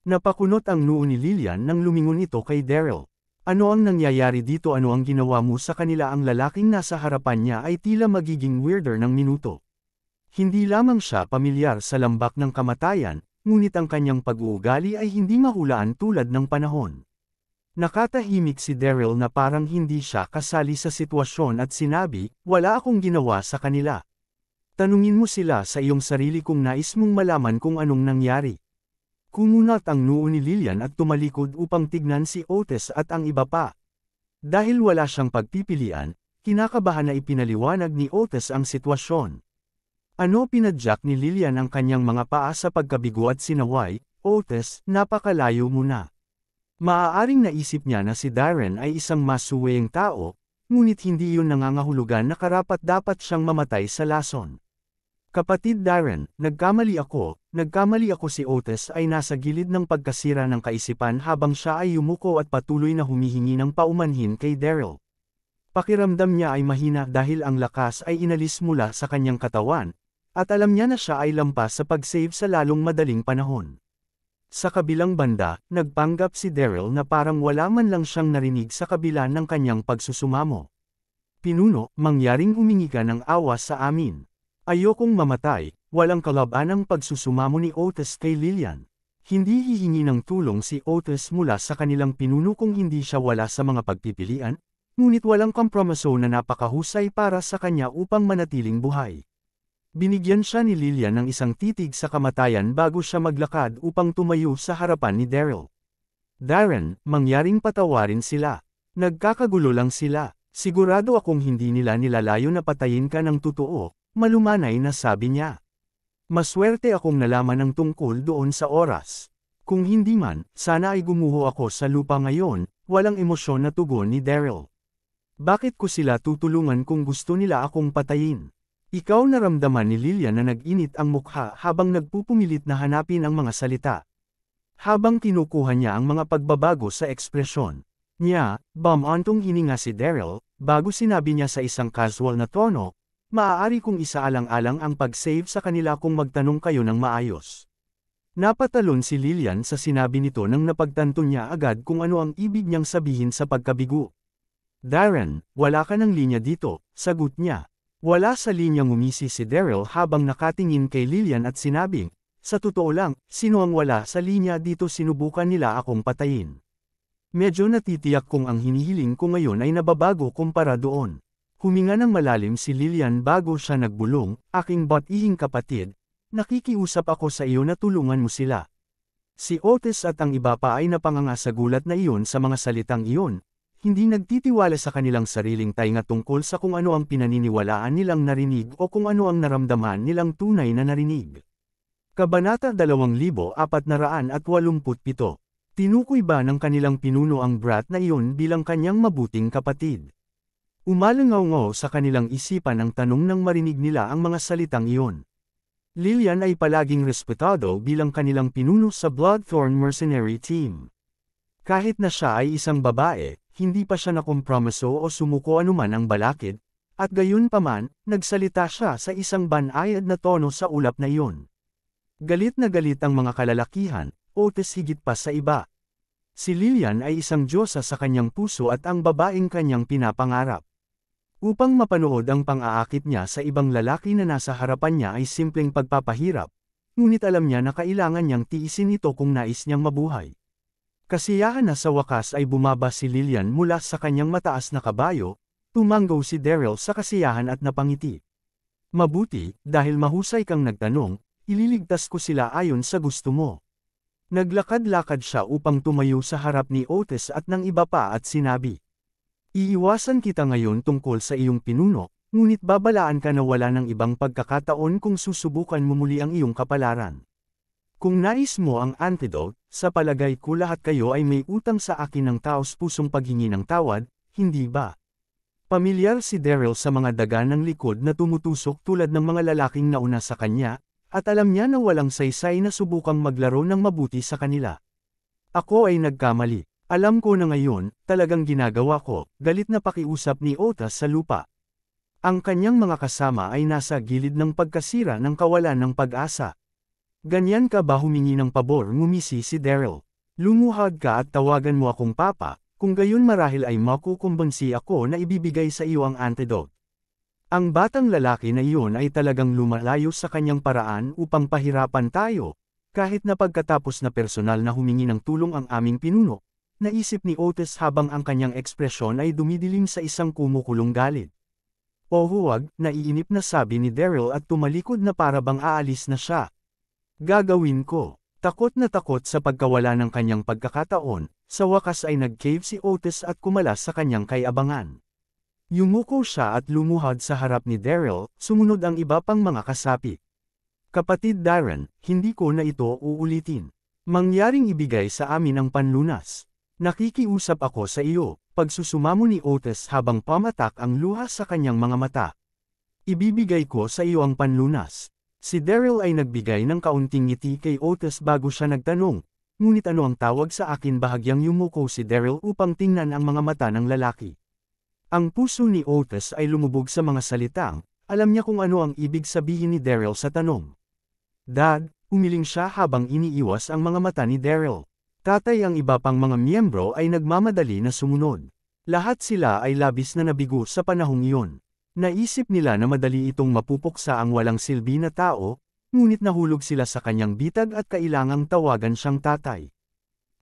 Napakunot ang noo ni Lillian nang lumingon ito kay Daryl. "Ano ang nangyayari dito? Ano ang ginawa mo sa kanila?" Ang lalaking nasa harapan niya ay tila magiging weirder ng minuto. Hindi lamang siya pamilyar sa lambak ng kamatayan, ngunit ang kanyang pag-uugali ay hindi mahulaan tulad ng panahon. Nakatahimik si Daryl na parang hindi siya kasali sa sitwasyon at sinabi, "Wala akong ginawa sa kanila. Tanungin mo sila sa iyong sarili kung nais mong malaman kung anong nangyari." Kumunat ang noo ni Lillian at tumalikod upang tignan si Otis at ang iba pa. Dahil wala siyang pagpipilian, kinakabahan na ipinaliwanag ni Otis ang sitwasyon. "Ano?" Pinadyak ni Lillian ang kanyang mga paa sa pagkabigo at sinaway, "Otis, napakalayo mo na." Maaaring naisip niya na si Darren ay isang masuweng tao, ngunit hindi yun nangangahulugan na karapat-dapat siyang mamatay sa lason. "Kapatid Darren, nagkamali ako." Si Otis ay nasa gilid ng pagkasira ng kaisipan habang siya ay yumuko at patuloy na humihingi ng paumanhin kay Daryl. Pakiramdam niya ay mahina dahil ang lakas ay inalis mula sa kanyang katawan, at alam niya na siya ay lampas sa pag-save sa lalong madaling panahon. Sa kabilang banda, nagpanggap si Daryl na parang wala man lang siyang narinig sa kabila ng kanyang pagsusumamo. "Pinuno, mangyaring humingi ka ng awa sa amin. Ayokong mamatay." Walang kalaban ang pagsusumamo ni Otis kay Lillian. Hindi hihingi ng tulong si Otis mula sa kanilang pinuno kung hindi siya wala sa mga pagpipilian, ngunit walang kompromiso na napakahusay para sa kanya upang manatiling buhay. Binigyan siya ni Lillian ng isang titig sa kamatayan bago siya maglakad upang tumayo sa harapan ni Daryl. "Darren, mangyaring patawarin sila. Nagkakagulo lang sila." Sigurado akong hindi nila nilalayo na patayin ka ng totoo, malumanay na sabi niya. Maswerte akong nalaman ng tungkol doon sa oras. Kung hindi man, sana ay gumuho ako sa lupa ngayon, walang emosyon na tugon ni Daryl. Bakit ko sila tutulungan kung gusto nila akong patayin? Ikaw naramdaman ni Lillian na nag-init ang mukha habang nagpupumilit na hanapin ang mga salita. Habang kinukuha niya ang mga pagbabago sa ekspresyon niya, bumantong hininga si Daryl, bago sinabi niya sa isang casual na tono, maaari kong isaalang-alang ang pag-save sa kanila kung magtanong kayo ng maayos. Napatalon si Lillian sa sinabi nito nang napagtanto niya agad kung ano ang ibig niyang sabihin sa pagkabigo. Darren, wala ka ng linya dito, sagot niya. Wala sa linya ngumisi si Daryl habang nakatingin kay Lillian at sinabing, sa totoo lang, sino ang wala sa linya dito sinubukan nila akong patayin. Medyo natitiyak kong ang hinihiling ko ngayon ay nababago kumpara doon. Huminga ng malalim si Lillian bago siya nagbulong, aking batihing kapatid, nakikiusap ako sa iyo na tulungan mo sila. Si Otis at ang iba pa ay napanganga sa gulat na iyon sa mga salitang iyon, hindi nagtitiwala sa kanilang sariling tainga tungkol sa kung ano ang pinaniniwalaan nilang narinig o kung ano ang naramdaman nilang tunay na narinig. Kabanata 2487. Tinukoy ba ng kanilang pinuno ang brat na iyon bilang kanyang mabuting kapatid? Umalangaw sa kanilang isipan ang tanong nang marinig nila ang mga salitang iyon. Lillian ay palaging respetado bilang kanilang pinuno sa Bloodthorn Mercenary Team. Kahit na siya ay isang babae, hindi pa siya nakompromiso o sumuko anuman ang balakid, at gayon paman, nagsalita siya sa isang banayad na tono sa ulap na iyon. Galit na galit ang mga kalalakihan, Otis higit pa sa iba. Si Lillian ay isang diyosa sa kanyang puso at ang babaeng kanyang pinapangarap. Upang mapanood ang pang-aakit niya sa ibang lalaki na nasa harapan niya ay simpleng pagpapahirap, ngunit alam niya na kailangan niyang tiisin ito kung nais niyang mabuhay. Kasiyahan na sa wakas ay bumaba si Lillian mula sa kanyang mataas na kabayo, tumanggaw si Daryl sa kasiyahan at napangiti. Mabuti, dahil mahusay kang nagtanong, ililigtas ko sila ayon sa gusto mo. Naglakad-lakad siya upang tumayo sa harap ni Otis at ng iba pa at sinabi, iiwasan kita ngayon tungkol sa iyong pinuno, ngunit babalaan ka na wala ng ibang pagkakataon kung susubukan mo muli ang iyong kapalaran. Kung nais mo ang antidote, sa palagay ko lahat kayo ay may utang sa akin ng taos-pusong paghingi ng tawad, hindi ba? Pamilyar si Daryl sa mga daga ng likod na tumutusok tulad ng mga lalaking nauna sa kanya, at alam niya na walang saysay na subukang maglaro ng mabuti sa kanila. Ako ay nagkamali. Alam ko na ngayon, talagang ginagawa ko, galit na pakiusap ni Otis sa lupa. Ang kanyang mga kasama ay nasa gilid ng pagkasira ng kawalan ng pag-asa. Ganyan ka ba humingi ng pabor? Ngumisi si Daryl. Lumuhad ka at tawagan mo akong papa, kung gayon marahil ay makukumbansi ako na ibibigay sa iyo ang antidote. Ang batang lalaki na iyon ay talagang lumalayo sa kanyang paraan upang pahirapan tayo, kahit na pagkatapos na personal na humingi ng tulong ang aming pinuno, naisip ni Otis habang ang kanyang ekspresyon ay dumidilim sa isang kumukulong galit. O huwag, naiinip na sabi ni Daryl at tumalikod na para bang aalis na siya. Gagawin ko. Takot na takot sa pagkawala ng kanyang pagkakataon, sa wakas ay nag-cave si Otis at kumalas sa kanyang kayabangan. Yumuko siya at lumuhad sa harap ni Daryl, sumunod ang iba pang mga kasapi. Kapatid Darren, hindi ko na ito uulitin. Mangyaring ibigay sa amin ang panlunas. Nakikiusap ako sa iyo, pagsusumamo ni Otis habang pamatak ang luha sa kanyang mga mata. Ibibigay ko sa iyo ang panlunas. Si Daryl ay nagbigay ng kaunting ngiti kay Otis bago siya nagtanong, ngunit ano ang tawag sa akin? Bahagyang yumuko si Daryl upang tingnan ang mga mata ng lalaki. Ang puso ni Otis ay lumubog sa mga salitang, alam niya kung ano ang ibig sabihin ni Daryl sa tanong. Dad, umiling siya habang iniiwas ang mga mata ni Daryl. Tatay ang iba pang mga miyembro ay nagmamadali na sumunod. Lahat sila ay labis na nabigo sa panahong iyon. Naisip nila na madali itong mapupuksa ang walang silbi na tao, ngunit nahulog sila sa kanyang bitag at kailangang tawagan siyang tatay.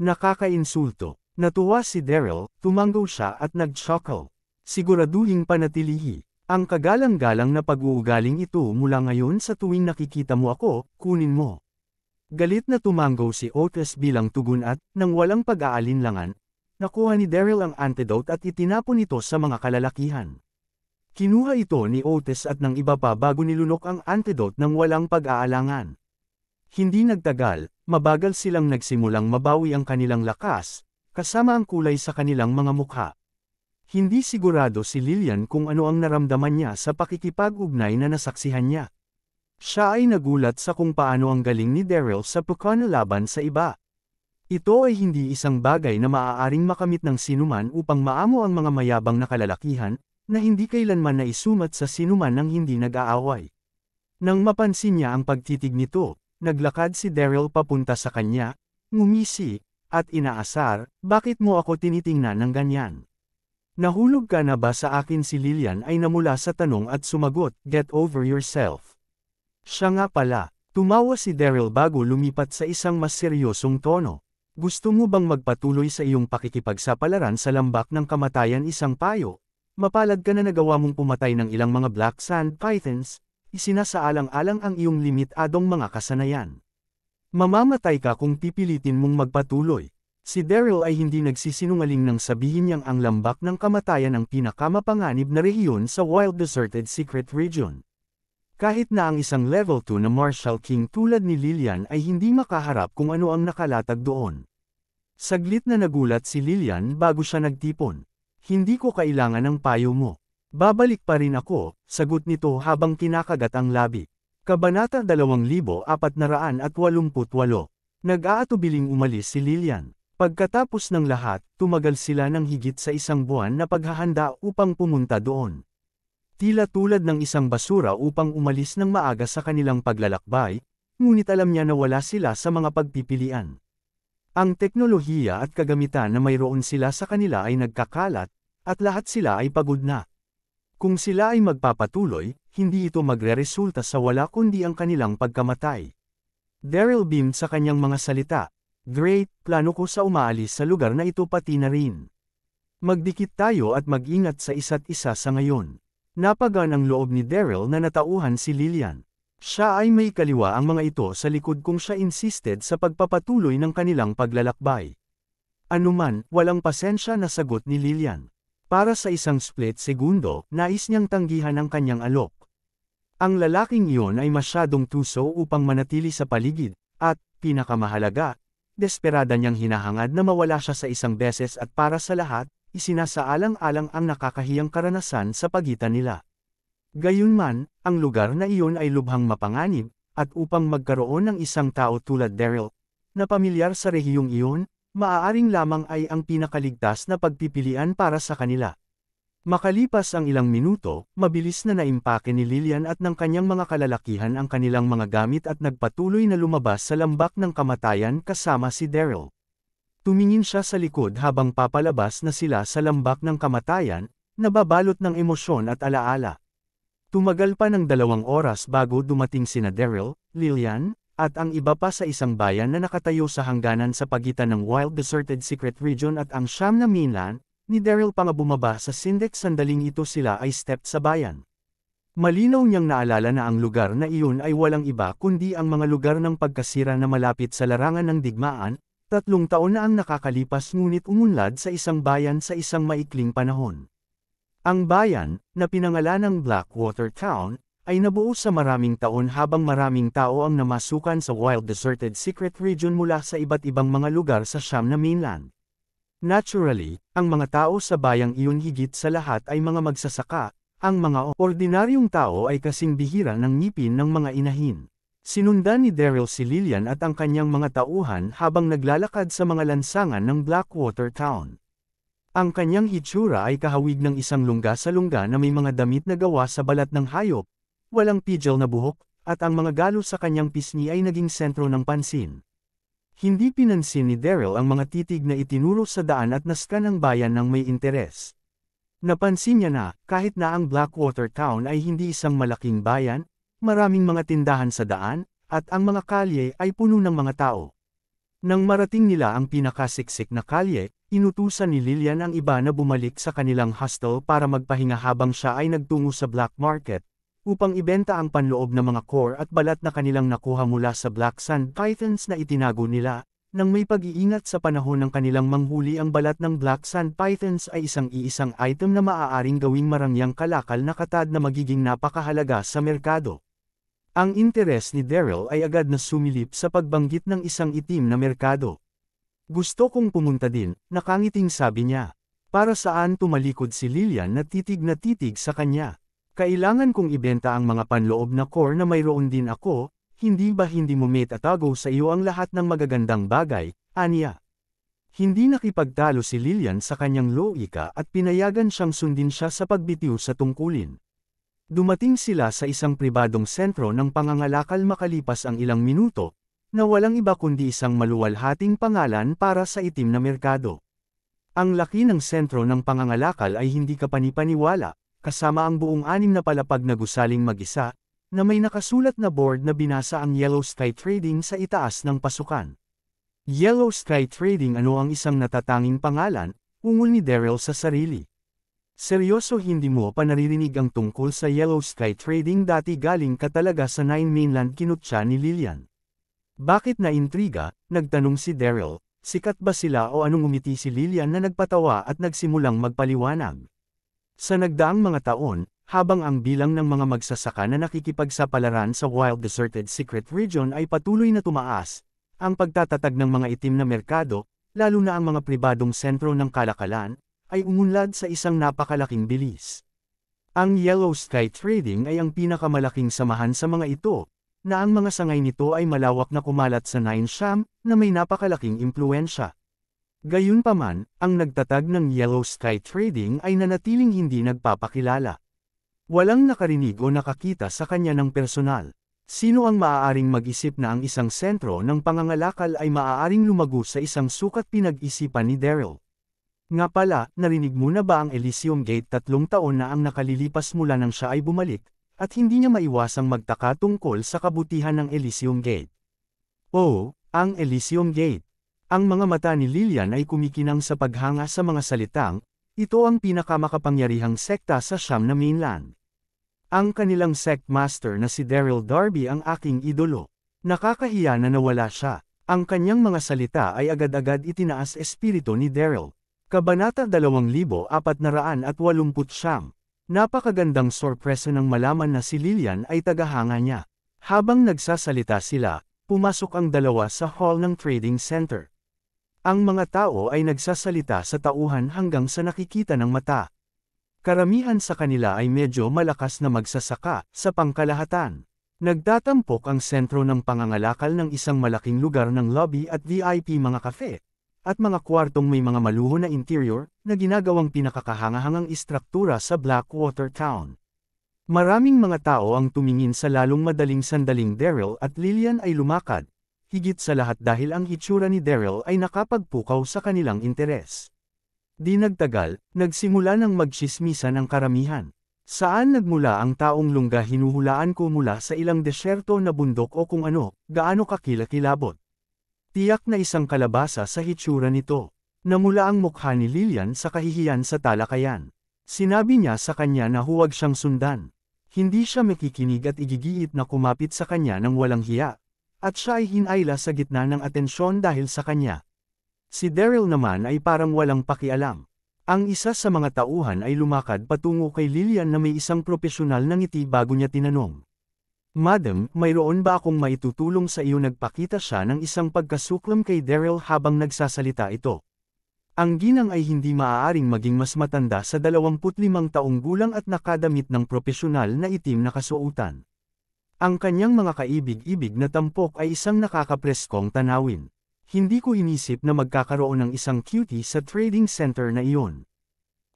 Nakakainsulto. Natuwa si Daryl, tumanggaw siya at nag-chuckle. Siguraduhing panatilihi. Ang kagalang-galang na pag-uugaling ito mula ngayon sa tuwing nakikita mo ako, kunin mo. Galit na tumanggaw si Otis bilang tugon at, nang walang pag-aalinlangan, nakuha ni Daryl ang antidote at itinapon ito sa mga kalalakihan. Kinuha ito ni Otis at ng iba pa bago nilunok ang antidote ng walang pag-aalangan. Hindi nagtagal, mabagal silang nagsimulang mabawi ang kanilang lakas, kasama ang kulay sa kanilang mga mukha. Hindi sigurado si Lillian kung ano ang naramdaman niya sa pakikipag-ugnay na nasaksihan niya. Siya ay nagulat sa kung paano ang galing ni Daryl sa pagkakalaban sa iba. Ito ay hindi isang bagay na maaaring makamit ng sinuman upang maamo ang mga mayabang na kalalakihan, na hindi kailanman naisumat sa sinuman ng hindi nag-aaway. Nang mapansin niya ang pagtitig nito, naglakad si Daryl papunta sa kanya, ngumisi, at inaasar, "Bakit mo ako tinitingnan ng ganyan? Nahulog ka na ba sa akin?" Si Lillian ay namula sa tanong at sumagot, "Get over yourself." Siya nga pala, tumawa si Daryl bago lumipat sa isang mas seryosong tono. "Gusto mo bang magpatuloy sa iyong pakikipagsapalaran sa lambak ng kamatayan? Isang payo. Mapalad ka na nagawa mong pumatay ng ilang mga black sand pythons, isinasaalang-alang ang iyong limitadong mga kasanayan. Mamamatay ka kung pipilitin mong magpatuloy." Si Daryl ay hindi nagsisinungaling nang sabihin niyang ang lambak ng kamatayan ang pinakamapanganib na rehiyon sa Wild Deserted Secret Region. Kahit na ang isang level 2 na Martial King tulad ni Lillian ay hindi makaharap kung ano ang nakalatag doon. Saglit na nagulat si Lillian bago siya nagtipon. "Hindi ko kailangan ng payo mo. Babalik pa rin ako," sagot nito habang kinakagat ang labi. Kabanata 2488. Nag-aatubiling umalis si Lillian. Pagkatapos ng lahat, tumagal sila ng higit sa isang buwan na paghahanda upang pumunta doon. Tila tulad ng isang basura upang umalis ng maaga sa kanilang paglalakbay, ngunit alam niya na wala sila sa mga pagpipilian. Ang teknolohiya at kagamitan na mayroon sila sa kanila ay nagkakalat, at lahat sila ay pagod na. Kung sila ay magpapatuloy, hindi ito magreresulta sa wala kundi ang kanilang pagkamatay. Daryl beamed sa kanyang mga salita. "Great, plano ko sa umaalis sa lugar na ito pati na rin. Magdikit tayo at mag-ingat sa isa't isa sa ngayon." Napagaan ang loob ni Daryl na natauhan si Lillian. Siya ay may kaliwa ang mga ito sa likod kung siya insisted sa pagpapatuloy ng kanilang paglalakbay. "Anuman, walang pasensya," na sagot ni Lillian. Para sa isang split segundo, nais niyang tanggihan ang kanyang alok. Ang lalaking iyon ay masyadong tuso upang manatili sa paligid, at, pinakamahalaga, desperada niyang hinahangad na mawala siya sa isang beses at para sa lahat, isinasaalang-alang ang nakakahiyang karanasan sa pagitan nila. Gayunman, ang lugar na iyon ay lubhang mapanganib, at upang magkaroon ng isang tao tulad Daryl, na pamilyar sa rehiyong iyon, maaaring lamang ay ang pinakaligtas na pagpipilian para sa kanila. Makalipas ang ilang minuto, mabilis na naimpake ni Lillian at ng kanyang mga kalalakihan ang kanilang mga gamit at nagpatuloy na lumabas sa lambak ng kamatayan kasama si Daryl. Tumingin siya sa likod habang papalabas na sila sa lambak ng kamatayan, nababalot ng emosyon at alaala. Tumagal pa ng 2 oras bago dumating sina Daryl, Lillian, at ang iba pa sa isang bayan na nakatayo sa hangganan sa pagitan ng Wild Deserted Secret Region at ang siyam na mainland. Ni Daryl pa nga bumaba sa Sindex sandaling ito sila ay stepped sa bayan. Malinaw niyang naalala na ang lugar na iyon ay walang iba kundi ang mga lugar ng pagkasira na malapit sa larangan ng digmaan. 3 taon na ang nakakalipas ngunit umunlad sa isang bayan sa isang maikling panahon. Ang bayan, na pinangalanang Blackwater Town, ay nabuo sa maraming taon habang maraming tao ang namasukan sa Wild Deserted Secret Region mula sa iba't ibang mga lugar sa siyam na mainland. Naturally, ang mga tao sa bayang iyon higit sa lahat ay mga magsasaka, ang mga ordinaryong tao ay kasing bihira ng ngipin ng mga inahin. Sinundan ni Daryl si Lillian at ang kanyang mga tauhan habang naglalakad sa mga lansangan ng Blackwater Town. Ang kanyang hitsura ay kahawig ng isang lungga sa lungga na may mga damit na gawa sa balat ng hayop, walang pidgel na buhok, at ang mga galo sa kanyang pisngi ay naging sentro ng pansin. Hindi pinansin ni Daryl ang mga titig na itinuro sa daan at naskan ang bayan ng may interes. Napansin niya na, kahit na ang Blackwater Town ay hindi isang malaking bayan, maraming mga tindahan sa daan, at ang mga kalye ay puno ng mga tao. Nang marating nila ang pinakasiksik na kalye, inutusan ni Lillian ang iba na bumalik sa kanilang hostel para magpahinga habang siya ay nagtungo sa black market, upang ibenta ang panloob na mga core at balat na kanilang nakuha mula sa black sand pythons na itinago nila, nang may pag-iingat sa panahon ng kanilang manghuli. Ang balat ng black sand pythons ay isang item na maaaring gawing marangyang kalakal na katad na magiging napakahalaga sa merkado. Ang interes ni Daryl ay agad na sumilip sa pagbanggit ng isang itim na merkado. Gusto kong pumunta din, nakangiting sabi niya. Para saan? Tumalikod si Lillian na titig sa kanya. Kailangan kong ibenta ang mga panloob na core na mayroon din ako. Hindi ba hindi mo maitatago sa iyo ang lahat ng magagandang bagay, aniya? Hindi nakipagtalo si Lillian sa kanyang loika at pinayagan siyang sundin siya sa pagbitiw sa tungkulin. Dumating sila sa isang pribadong sentro ng pangangalakal makalipas ang ilang minuto, na walang iba kundi isang maluwalhating pangalan para sa itim na merkado. Ang laki ng sentro ng pangangalakal ay hindi kapanipaniwala, kasama ang buong 6 na palapag na gusaling mag-isa, na may nakasulat na board na binasa ang Yellow Sky Trading sa itaas ng pasukan. Yellow Sky Trading, ano ang isang natatanging pangalan, ungol ni Daryl sa sarili. Seryoso, hindi mo pa naririnig ang tungkol sa Yellow Sky Trading? Dati galing ka talaga sa Nine Mainland, kinutya ni Lillian. Bakit na intriga? Nagtanong si Daryl. Sikat ba sila o anong? Umiti si Lillian na nagpatawa at nagsimulang magpaliwanag. Sa nagdaang mga taon, habang ang bilang ng mga magsasaka na nakikipagsapalaran sa Wild Deserted Secret Region ay patuloy na tumaas, ang pagtatatag ng mga itim na merkado, lalo na ang mga pribadong sentro ng kalakalan, ay umunlad sa isang napakalaking bilis. Ang Yellow Sky Trading ay ang pinakamalaking samahan sa mga ito, na ang mga sangay nito ay malawak na kumalat sa Nine Sham, na may napakalaking impluensya. Gayunpaman, ang nagtatag ng Yellow Sky Trading ay nanatiling hindi nagpapakilala. Walang nakarinig o nakakita sa kanya ng personal. Sino ang maaaring mag-isip na ang isang sentro ng pangangalakal ay maaaring lumago sa isang sukat? Pinag-isipan ni Daryl. Nga pala, narinig mo na ba ang Elysium Gate? 3 taon na ang nakalilipas mula nang siya ay bumalik, at hindi niya maiwasang magtaka tungkol sa kabutihan ng Elysium Gate. Oh, ang Elysium Gate. Ang mga mata ni Lillian ay kumikinang sa paghanga sa mga salitang, ito ang pinakamakapangyarihang sekta sa Sham na mainland. Ang kanilang sect master na si Daryl Darby ang aking idolo. Nakakahiya na nawala siya. Ang kanyang mga salita ay agad-agad itinaas espiritu ni Daryl. Kabanata 2489. Napakagandang sorpresa nang malaman na si Lillian ay tagahanga niya. Habang nagsasalita sila, pumasok ang dalawa sa hall ng trading center. Ang mga tao ay nagsasalita sa tauhan hanggang sa nakikita ng mata. Karamihan sa kanila ay medyo malakas na magsasaka, sa pangkalahatan. Nagtatampok ang sentro ng pangangalakal ng isang malaking lugar ng lobby at VIP, mga kafe, at mga kwartong may mga maluho na interior, na ginagawang pinakakahangahangang istruktura sa Blackwater Town. Maraming mga tao ang tumingin sa lalong madaling sandaling Daryl at Lillian ay lumakad, higit sa lahat dahil ang hitsura ni Daryl ay nakapagpukaw sa kanilang interes. Di nagtagal, nagsimula ng magtsismisan ang karamihan. Saan nagmula ang taong lungga? Hinuhulaan ko mula sa ilang desyerto na bundok o kung ano, gaano kakilakilabot. Tiyak na isang kalabasa sa hitsura nito. Namula ang mukha ni Lillian sa kahihiyan sa talakayan. Sinabi niya sa kanya na huwag siyang sundan. Hindi siya makikinig at igigiit na kumapit sa kanya ng walang hiya. At siya ay hinayla sa gitna ng atensyon dahil sa kanya. Si Daryl naman ay parang walang pakialam. Ang isa sa mga tauhan ay lumakad patungo kay Lillian na may isang propesyonal na ngiti bago niya tinanong. Madam, mayroon ba akong maitutulong sa iyo? Nagpakita siya ng isang pagkasuklam kay Daryl habang nagsasalita ito. Ang ginang ay hindi maaaring maging mas matanda sa 25 taong gulang at nakadamit ng propesyonal na itim na kasuotan. Ang kanyang mga kaibig-ibig na tampok ay isang nakakapreskong tanawin. Hindi ko inisip na magkakaroon ng isang cutie sa trading center na iyon.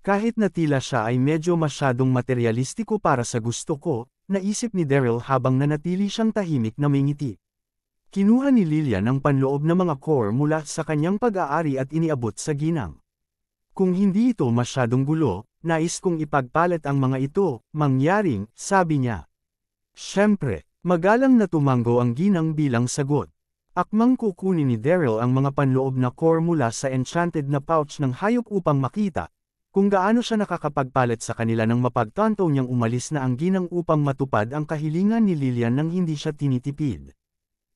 Kahit na tila siya ay medyo masyadong materyalistiko para sa gusto ko, naisip ni Daryl habang nanatili siyang tahimik na may ngiti. Kinuha ni Lillian ang panloob na mga core mula sa kanyang pag-aari at iniabot sa ginang. Kung hindi ito masyadong gulo, nais kong ipagpalit ang mga ito, mangyaring, sabi niya. Siyempre, magalang na tumango ang ginang bilang sagot. Akmang kukunin ni Daryl ang mga panloob na core mula sa enchanted na pouch ng hayop upang makita kung gaano siya nakakapagpalit sa kanila nang mapagtanto niyang umalis na ang ginang upang matupad ang kahilingan ni Lillian nang hindi siya tinitipid.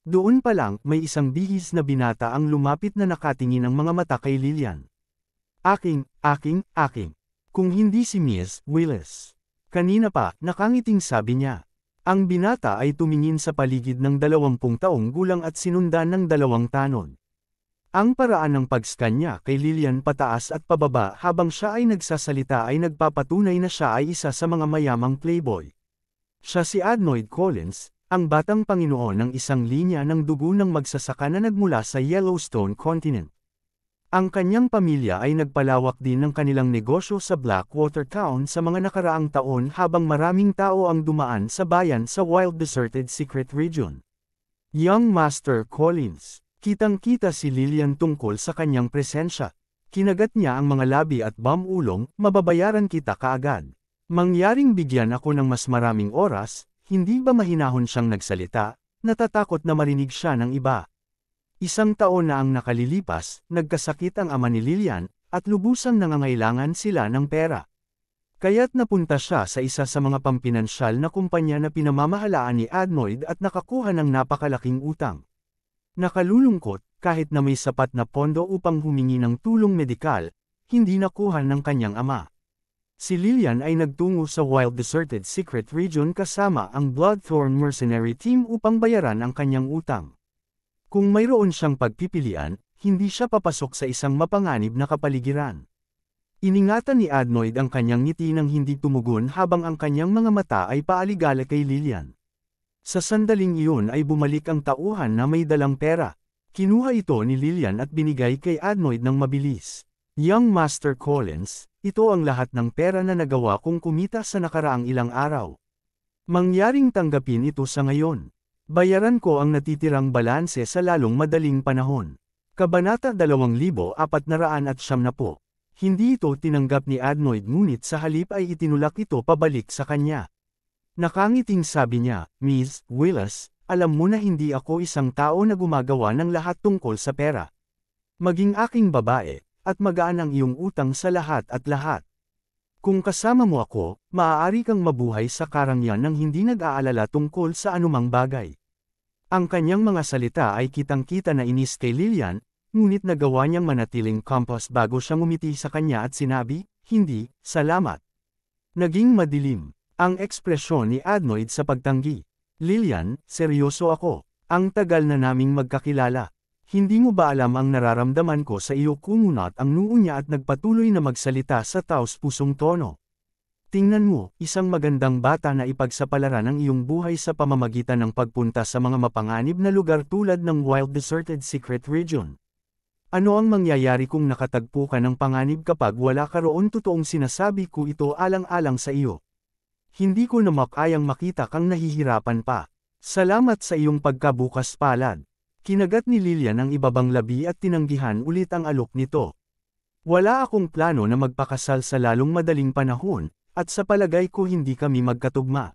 Doon pa lang, may isang bihis na binata ang lumapit na nakatingin ang mga mata kay Lillian. Aking. Kung hindi si Miss Willis. Kanina pa, nakangiting sabi niya. Ang binata ay tumingin sa paligid ng 20 taong gulang at sinundan ng 2 tanod. Ang paraan ng pag-scan niya kay Lillian pataas at pababa habang siya ay nagsasalita ay nagpapatunay na siya ay isa sa mga mayamang playboy. Siya si Adnoid Collins, ang batang Panginoon ng isang linya ng dugo ng magsasaka na nagmula sa Yellowstone Continent. Ang kanyang pamilya ay nagpalawak din ng kanilang negosyo sa Blackwater Town sa mga nakaraang taon habang maraming tao ang dumaan sa bayan sa Wild Deserted Secret Region. Young Master Collins, kitang-kita si Lillian tungkol sa kanyang presensya. Kinagat niya ang mga labi at ulong, mababayaran kita kaagad. Mangyaring bigyan ako ng mas maraming oras, hindi ba mahinahon siyang nagsalita, natatakot na marinig siya ng iba. 1 taon na ang nakalilipas, nagkasakit ang ama ni Lillian, at lubusang nangangailangan sila ng pera. Kaya't napunta siya sa isa sa mga pampinansyal na kumpanya na pinamamahalaan ni Adnoid at nakakuha ng napakalaking utang. Nakalulungkot, kahit na may sapat na pondo upang humingi ng tulong medikal, hindi nakuha ng kanyang ama. Si Lillian ay nagtungo sa Wild Deserted Secret Region kasama ang Bloodthorn Mercenary Team upang bayaran ang kanyang utang. Kung mayroon siyang pagpipilian, hindi siya papasok sa isang mapanganib na kapaligiran. Iningatan ni Adnoid ang kanyang ngiti nang hindi tumugon habang ang kanyang mga mata ay paaligala kay Lillian. Sa sandaling iyon ay bumalik ang tauhan na may dalang pera. Kinuha ito ni Lillian at binigay kay Adnoid ng mabilis. Young Master Collins, ito ang lahat ng pera na nagawa kong kumita sa nakaraang ilang araw. Mangyaring tanggapin ito sa ngayon. Bayaran ko ang natitirang balanse sa lalong madaling panahon. Kabanata 2470. Hindi ito tinanggap ni Adnoid ngunit sa halip ay itinulak ito pabalik sa kanya. Nakangiting sabi niya, Miss Willis, alam mo na hindi ako isang tao na gumagawa ng lahat tungkol sa pera. Maging aking babae, at magaan ang iyong utang sa lahat at lahat. Kung kasama mo ako, maaari kang mabuhay sa karangyan nang hindi nag-aalala tungkol sa anumang bagay. Ang kanyang mga salita ay kitang-kita na inis kay Lillian, ngunit nagawa niyang manatiling composed bago siya ngumiti sa kanya at sinabi, hindi, salamat. Naging madilim ang ekspresyon ni Adnoid sa pagtanggi. Lillian, seryoso ako. Ang tagal na naming magkakilala. Hindi mo ba alam ang nararamdaman ko sa iyo? Kumunat ang noo niya at nagpatuloy na magsalita sa taos-pusong tono. Tingnan mo, isang magandang bata na ipagsapalaran ang iyong buhay sa pamamagitan ng pagpunta sa mga mapanganib na lugar tulad ng Wild Deserted Secret Region. Ano ang mangyayari kung nakatagpo ka ng panganib kapag wala ka roon? Totoong sinasabi ko ito alang-alang sa iyo. Hindi ko na makayang makita kang nahihirapan pa. Salamat sa iyong pagkabukas palad. Kinagat ni Lillian ang ibabang labi at tinanggihan ulit ang alok nito. Wala akong plano na magpakasal sa lalong madaling panahon, at sa palagay ko hindi kami magkatugma.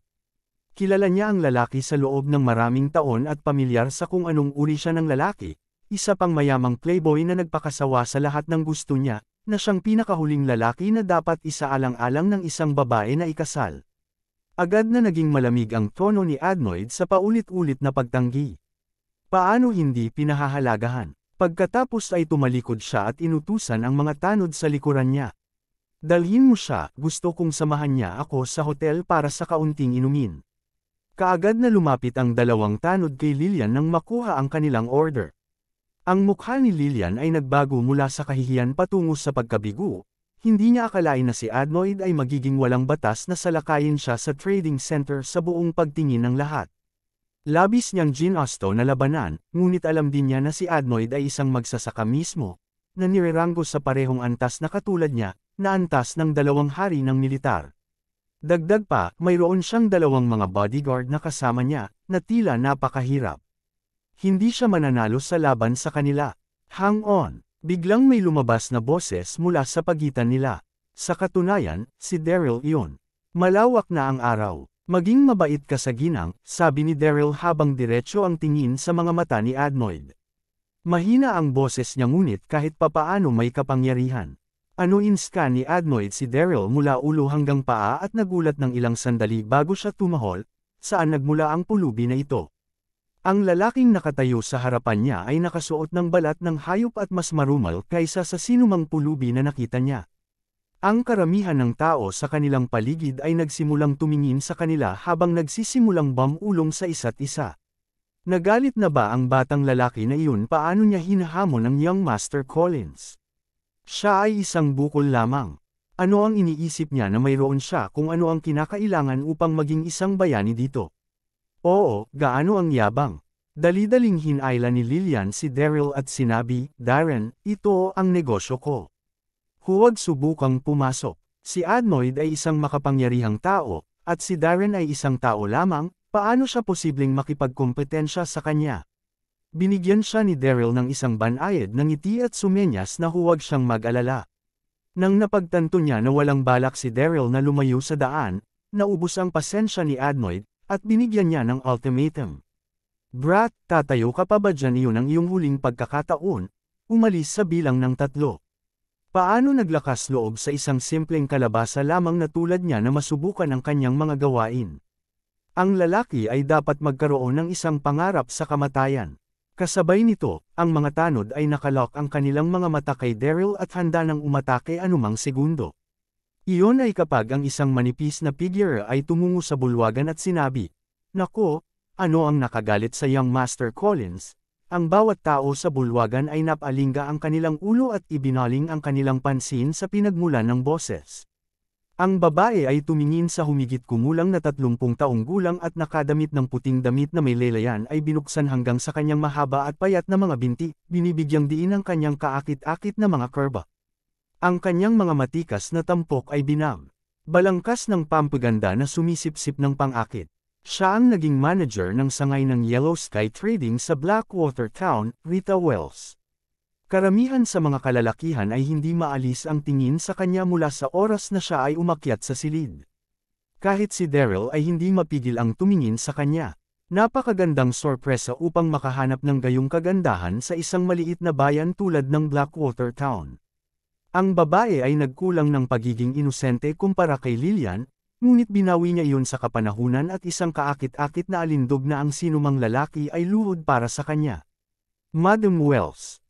Kilala niya ang lalaki sa loob ng maraming taon at pamilyar sa kung anong uri siya ng lalaki, isa pang mayamang playboy na nagpakasawa sa lahat ng gusto niya, na siyang pinakahuling lalaki na dapat isaalang-alang ng isang babae na ikasal. Agad na naging malamig ang tono ni Adnoid sa paulit-ulit na pagtanggi. Paano hindi pinahahalagahan? Pagkatapos ay tumalikod siya at inutusan ang mga tanod sa likuran niya. Dalhin mo siya, gusto kong samahan niya ako sa hotel para sa kaunting inumin. Kaagad na lumapit ang dalawang tanod kay Lillian nang makuha ang kanilang order. Ang mukha ni Lillian ay nagbago mula sa kahihiyan patungo sa pagkabigo. Hindi niya akalain na si Adnoid ay magiging walang batas na salakayin siya sa trading center sa buong pagtingin ng lahat. Labis niyang ginasto na labanan, ngunit alam din niya na si Adnoid ay isang magsasaka mismo, na nireranggo sa parehong antas na katulad niya, na antas ng 2 hari ng militar. Dagdag pa, mayroon siyang 2 mga bodyguard na kasama niya, na tila napakahirap. Hindi siya mananalo sa laban sa kanila. Hang on! Biglang may lumabas na boses mula sa pagitan nila. Sa katunayan, si Daryl iyon. Malawak na ang araw. Maging mabait ka sa ginang, sabi ni Daryl habang diretso ang tingin sa mga mata ni Adnoid. Mahina ang boses niya ngunit kahit papaano may kapangyarihan. Anuin-scan ni Adnoid si Daryl mula ulo hanggang paa at nagulat ng ilang sandali bago siya tumahol, saan nagmula ang pulubi na ito. Ang lalaking nakatayo sa harapan niya ay nakasuot ng balat ng hayop at mas marumal kaysa sa sinumang pulubi na nakita niya. Ang karamihan ng tao sa kanilang paligid ay nagsimulang tumingin sa kanila habang nagsisimulang bumulong sa isa't isa. Nagalit na ba ang batang lalaki na iyon? Paano niya hinahamon ang young Master Collins? Siya ay isang bukol lamang. Ano ang iniisip niya na mayroon siya kung ano ang kinakailangan upang maging isang bayani dito? Oo, gaano ang yabang. Dali-daling hinayla ni Lillian si Daryl at sinabi, Darren, ito ang negosyo ko. Huwag subukang pumasok. Si Adnoid ay isang makapangyarihang tao, at si Darren ay isang tao lamang, paano siya posibleng makipagkompetensya sa kanya? Binigyan siya ni Daryl ng isang banayad na ngiti at sumenyas na huwag siyang mag-alala. Nang napagtanto niya na walang balak si Daryl na lumayo sa daan, naubos ang pasensya ni Adnoid, at binigyan niya ng ultimatum. Brat, tatayo ka pa ba dyan? Iyon ang iyong huling pagkakataon? Umalis sa bilang ng 3. Paano naglakas loob sa isang simpleng kalabasa lamang na tulad niya na masubukan ang kanyang mga gawain? Ang lalaki ay dapat magkaroon ng isang pangarap sa kamatayan. Kasabay nito, ang mga tanod ay nakalock ang kanilang mga mata kay Daryl at handa nang umatake anumang segundo. Iyon ay kapag ang isang manipis na figure ay tumungo sa bulwagan at sinabi, Nako, ano ang nakagalit sa young Master Collins? Ang bawat tao sa bulwagan ay napalinga ang kanilang ulo at ibinaling ang kanilang pansin sa pinagmulan ng boses. Ang babae ay tumingin sa humigit kumulang na 30 taong gulang at nakadamit ng puting damit na may lelayan ay binuksan hanggang sa kanyang mahaba at payat na mga binti, binibigyang diin ang kanyang kaakit-akit na mga kurba. Ang kanyang mga matikas na tampok ay balangkas ng pampaganda na sumisipsip ng pangakit. Siya ang naging manager ng sangay ng Yellow Sky Trading sa Blackwater Town, Rita Wells. Karamihan sa mga kalalakihan ay hindi maalis ang tingin sa kanya mula sa oras na siya ay umakyat sa silid. Kahit si Daryl ay hindi mapigil ang tumingin sa kanya. Napakagandang sorpresa upang makahanap ng gayong kagandahan sa isang maliit na bayan tulad ng Blackwater Town. Ang babae ay nagkulang ng pagiging inosente kumpara kay Lillian, ngunit binawi niya iyon sa kapanahunan at isang kaakit-akit na alindog na ang sinumang lalaki ay luhod para sa kanya. Madam Wells,